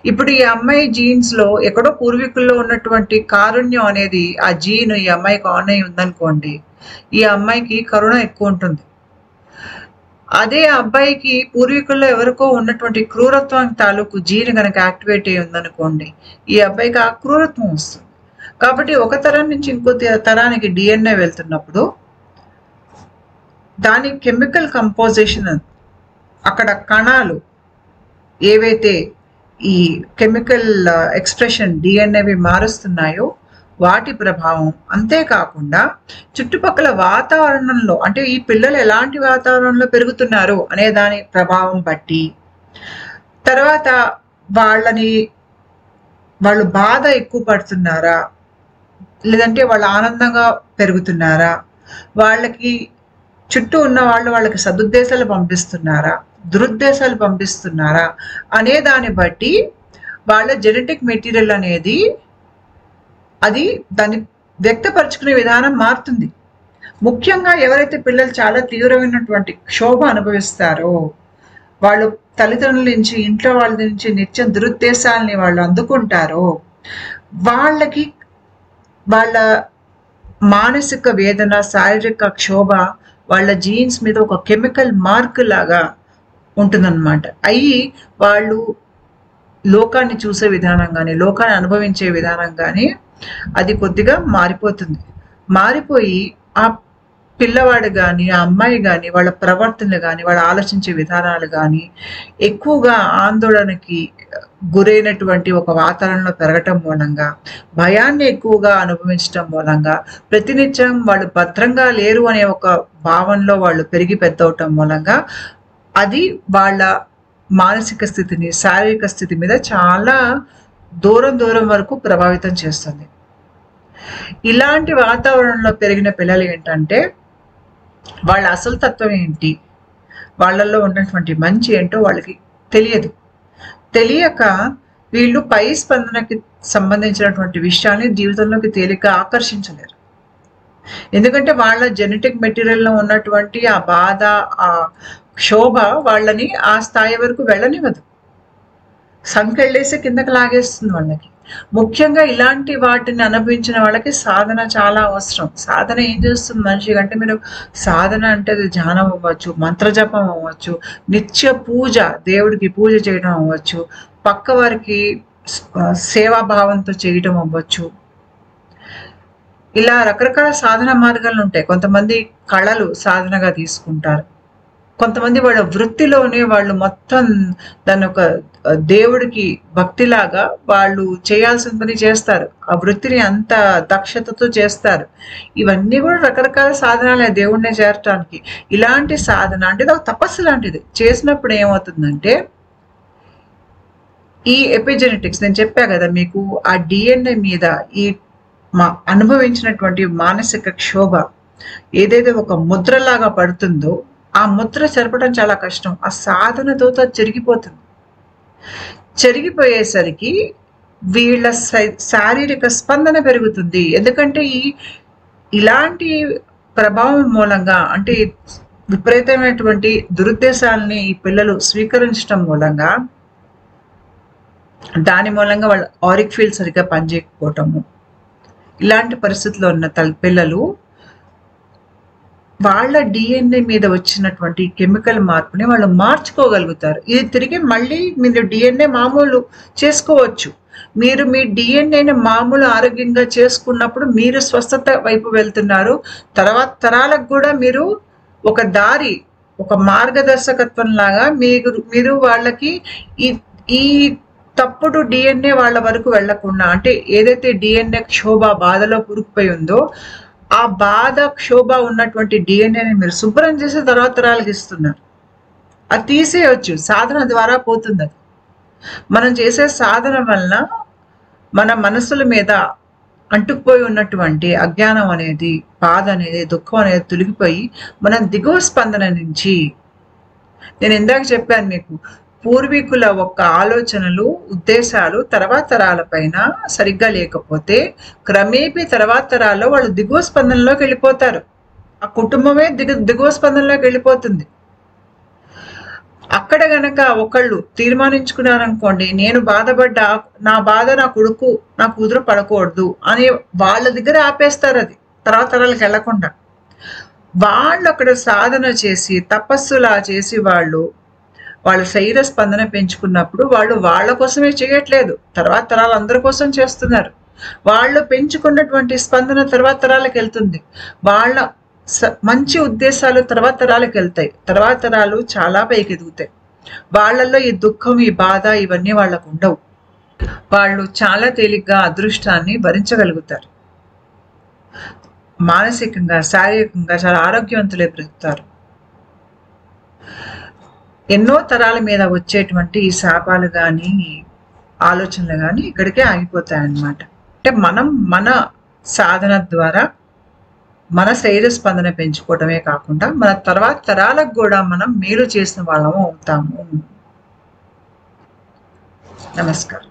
ఇప్పుడు ఈ అమ్మాయి జీన్స్లో ఎక్కడో పూర్వీకుల్లో ఉన్నటువంటి కారుణ్యం అనేది ఆ జీన్ ఈ అమ్మాయికి ఆన్ అయి ఉందనుకోండి, ఈ అమ్మాయికి కరుణ ఎక్కువ ఉంటుంది. అదే అబ్బాయికి పూర్వీకుల్లో ఎవరికో ఉన్నటువంటి క్రూరత్వం తాలూకు జీన్ కనుక యాక్టివేట్ అయి ఉందనుకోండి, ఈ అబ్బాయికి ఆ క్రూరత్వం వస్తుంది. కాబట్టి ఒక తరం నుంచి ఇంకో తరానికి డిఎన్ఏ వెళ్తున్నప్పుడు దాని కెమికల్ కంపోజిషన్, అక్కడ కణాలు ఏవైతే ఈ కెమికల్ ఎక్స్ప్రెషన్ డిఎన్ఏవి మారుస్తున్నాయో వాటి ప్రభావం, అంతేకాకుండా చుట్టుపక్కల వాతావరణంలో, అంటే ఈ పిల్లలు ఎలాంటి వాతావరణంలో పెరుగుతున్నారు అనే దాని ప్రభావం బట్టి, తర్వాత వాళ్ళు బాధ ఎక్కువ పడుతున్నారా, లేదంటే వాళ్ళు ఆనందంగా పెరుగుతున్నారా, వాళ్ళకి చుట్టూ ఉన్న వాళ్ళకి సదుద్దేశాలు పంపిస్తున్నారా, దురుద్దేశాలు పంపిస్తున్నారా అనే దాన్ని బట్టి వాళ్ళ జెనెటిక్ మెటీరియల్ అనేది అది దాన్ని వ్యక్తపరుచుకునే విధానం మారుతుంది. ముఖ్యంగా ఎవరైతే పిల్లలు చాలా తీవ్రమైనటువంటి క్షోభ అనుభవిస్తారో, వాళ్ళు తల్లిదండ్రుల నుంచి, ఇంట్లో వాళ్ళ నుంచి నిత్యం దురుద్దేశాలని వాళ్ళు అందుకుంటారో, వాళ్ళకి వాళ్ళ మానసిక వేదన, శారీరక క్షోభ వాళ్ళ జీన్స్ మీద ఒక కెమికల్ మార్క్ లాగా ఉంటుందన్నమాట. అయ్యి వాళ్ళు లోకాన్ని చూసే విధానం కానీ, లోకాన్ని అనుభవించే విధానం కానీ అది కొద్దిగా మారిపోతుంది. మారిపోయి ఆ పిల్లవాడు కానీ, ఆ అమ్మాయి కానీ, వాళ్ళ ప్రవర్తనలు కానీ, వాళ్ళు ఆలోచించే విధానాలు కానీ ఎక్కువగా ఆందోళనకి గురైనటువంటి ఒక వాతావరణంలో పెరగటం మూలంగా, భయాన్ని ఎక్కువగా అనుభవించటం మూలంగా, ప్రతినిత్యం వాళ్ళు భద్రంగా లేరు అనే ఒక భావనలో వాళ్ళు పెరిగి పెద్దవటం మూలంగా అది వాళ్ళ మానసిక స్థితిని, శారీరక స్థితి మీద చాలా దూరం వరకు ప్రభావితం చేస్తుంది. ఇలాంటి వాతావరణంలో పెరిగిన పిల్లలు ఏంటంటే, వాళ్ళ అసలు తత్వం ఏంటి, వాళ్ళల్లో ఉన్నటువంటి మంచి ఏంటో వాళ్ళకి తెలియదు. తెలియక వీళ్ళు పై స్పందనకి సంబంధించినటువంటి విషయాన్ని జీవితంలోకి తేలిక ఆకర్షించలేరు. ఎందుకంటే వాళ్ళ జెనెటిక్ మెటీరియల్లో ఉన్నటువంటి ఆ బాధ, ఆ క్షోభ వాళ్ళని ఆ స్థాయి వరకు వెళ్ళనివ్వదు, సంకెళ్ళేసి కిందకి లాగేస్తుంది వాళ్ళకి. ముఖ్యంగా ఇలాంటి వాటిని అనుభవించిన వాళ్ళకి సాధన చాలా అవసరం. సాధన ఏం చేస్తుంది మనిషి అంటే, మీరు సాధన అంటే అది ధ్యానం అవ్వచ్చు, మంత్రజపం అవ్వచ్చు, నిత్య పూజ, దేవుడికి పూజ చేయడం అవ్వచ్చు, పక్క వారికి సేవాభావంతో చేయటం అవ్వచ్చు. ఇలా రకరకాల సాధన మార్గాలు ఉంటాయి. కొంతమంది కళలు సాధనగా తీసుకుంటారు, కొంతమంది వాళ్ళ వృత్తిలోనే వాళ్ళు మొత్తం దాన్ని ఒక దేవుడికి భక్తిలాగా వాళ్ళు చేయాల్సిన పని చేస్తారు, ఆ వృత్తిని అంత దక్షతతో చేస్తారు. ఇవన్నీ కూడా రకరకాల సాధనాలే దేవుడిని చేరటానికి. ఇలాంటి సాధన అంటే ఇది ఒక తపస్సు లాంటిది. చేసినప్పుడు ఏమవుతుందంటే, ఈ ఎపిజెనెటిక్స్ నేను చెప్పా కదా మీకు, ఆ డిఎన్ఏ మీద ఈ అనుభవించినటువంటి మానసిక క్షోభ ఏదైతే ఒక ముద్రలాగా పడుతుందో, ఆ ముద్ర చెరపడం చాలా కష్టం. ఆ సాధనతో చెరిగిపోతుంది. చెరిగిపోయేసరికి వీళ్ళ శారీరక స్పందన పెరుగుతుంది. ఎందుకంటే ఇలాంటి ప్రభావం మూలంగా, అంటే విపరీతమైనటువంటి దురుద్దేశాలని ఈ పిల్లలు స్వీకరించడం మూలంగా, దాని మూలంగా వాళ్ళ ఆరిక్ ఫీల్డ్ సరిగ్గా పనిచేయకపోవటము, ఇలాంటి పరిస్థితుల్లో ఉన్న పిల్లలు వాళ్ళ డిఎన్ఏ మీద వచ్చినటువంటి కెమికల్ మార్పుని వాళ్ళు మార్చుకోగలుగుతారు. ఇది తిరిగి మళ్ళీ మీరు డిఎన్ఏ మామూలు చేసుకోవచ్చు. మీరు మీ డిఎన్ఏని మామూలు ఆరోగ్యంగా చేసుకున్నప్పుడు మీరు స్వస్థత వైపు వెళ్తున్నారు. తర్వాత తరాలకు కూడా మీరు ఒక దారి, ఒక మార్గదర్శకత్వం లాగా మీరు వాళ్ళకి ఈ తప్పుడు డిఎన్ఏ వాళ్ళ వరకు వెళ్లకుండా, అంటే ఏదైతే డిఎన్ఏ క్షోభ బాధలో కూరుకుపోయి ఉందో ఆ బాధ క్షోభ ఉన్నటువంటి డిఎన్ఏని మీరు శుభ్రం చేసి తర్వాత తరాలకు ఇస్తున్నారు. అది తీసేయొచ్చు, సాధన ద్వారా పోతుంది. అది మనం చేసే సాధన వలన మన మనసుల మీద అంటుకుపోయి ఉన్నటువంటి అజ్ఞానం అనేది, బాధ అనేది, దుఃఖం అనేది తొలగిపోయి మనం దిగువ స్పందన నుంచి, నేను ఇందాక చెప్పాను మీకు, పూర్వీకుల ఒక్క ఆలోచనలు ఉద్దేశాలు తర్వాత తరాలపైన సరిగ్గా లేకపోతే క్రమేపీ తర్వాత తరాల్లో వాళ్ళు దిగువ స్పందనలోకి వెళ్ళిపోతారు. ఆ కుటుంబమే దిగువ స్పందనలోకి వెళ్ళిపోతుంది. అక్కడ గనక ఒకళ్ళు తీర్మానించుకున్నారనుకోండి, నేను బాధపడ్డా, నా బాధ నా కొడుకు నా కూతురు పడకూడదు అని వాళ్ళ దగ్గర ఆపేస్తారు. అది తర్వాత తరాలకు వెళ్లకుండా వాళ్ళు అక్కడ సాధన చేసి తపస్సులా చేసి వాళ్ళ శరీర స్పందన పెంచుకున్నప్పుడు వాళ్ళు వాళ్ళ కోసమే చేయట్లేదు, తర్వాత తరాలు అందరి కోసం చేస్తున్నారు. వాళ్ళు పెంచుకున్నటువంటి స్పందన తర్వాత తరాలకు వెళ్తుంది. వాళ్ళ మంచి ఉద్దేశాలు తర్వాత తరాలకు వెళ్తాయి. తర్వాత తరాలు చాలా పైకి ఎదుగుతాయి. వాళ్ళల్లో ఈ దుఃఖం, ఈ బాధ ఇవన్నీ వాళ్ళకు ఉండవు. వాళ్ళు చాలా తేలిగ్గా అదృష్టాన్ని భరించగలుగుతారు. మానసికంగా, శారీరకంగా చాలా ఆరోగ్యవంతులే బ్రతుకుతారు. ఎన్నో తరాల మీద వచ్చేటువంటి ఈ శాపాలు కానీ ఆలోచనలు కానీ ఇక్కడికే ఆగిపోతాయన్నమాట. అంటే మనం మన సాధన ద్వారా మన శరీర స్పందన పెంచుకోవడమే కాకుండా మన తర్వాత తరాలకు కూడా మనం మేలు చేసిన వాళ్ళము అవుతాము. నమస్కారం.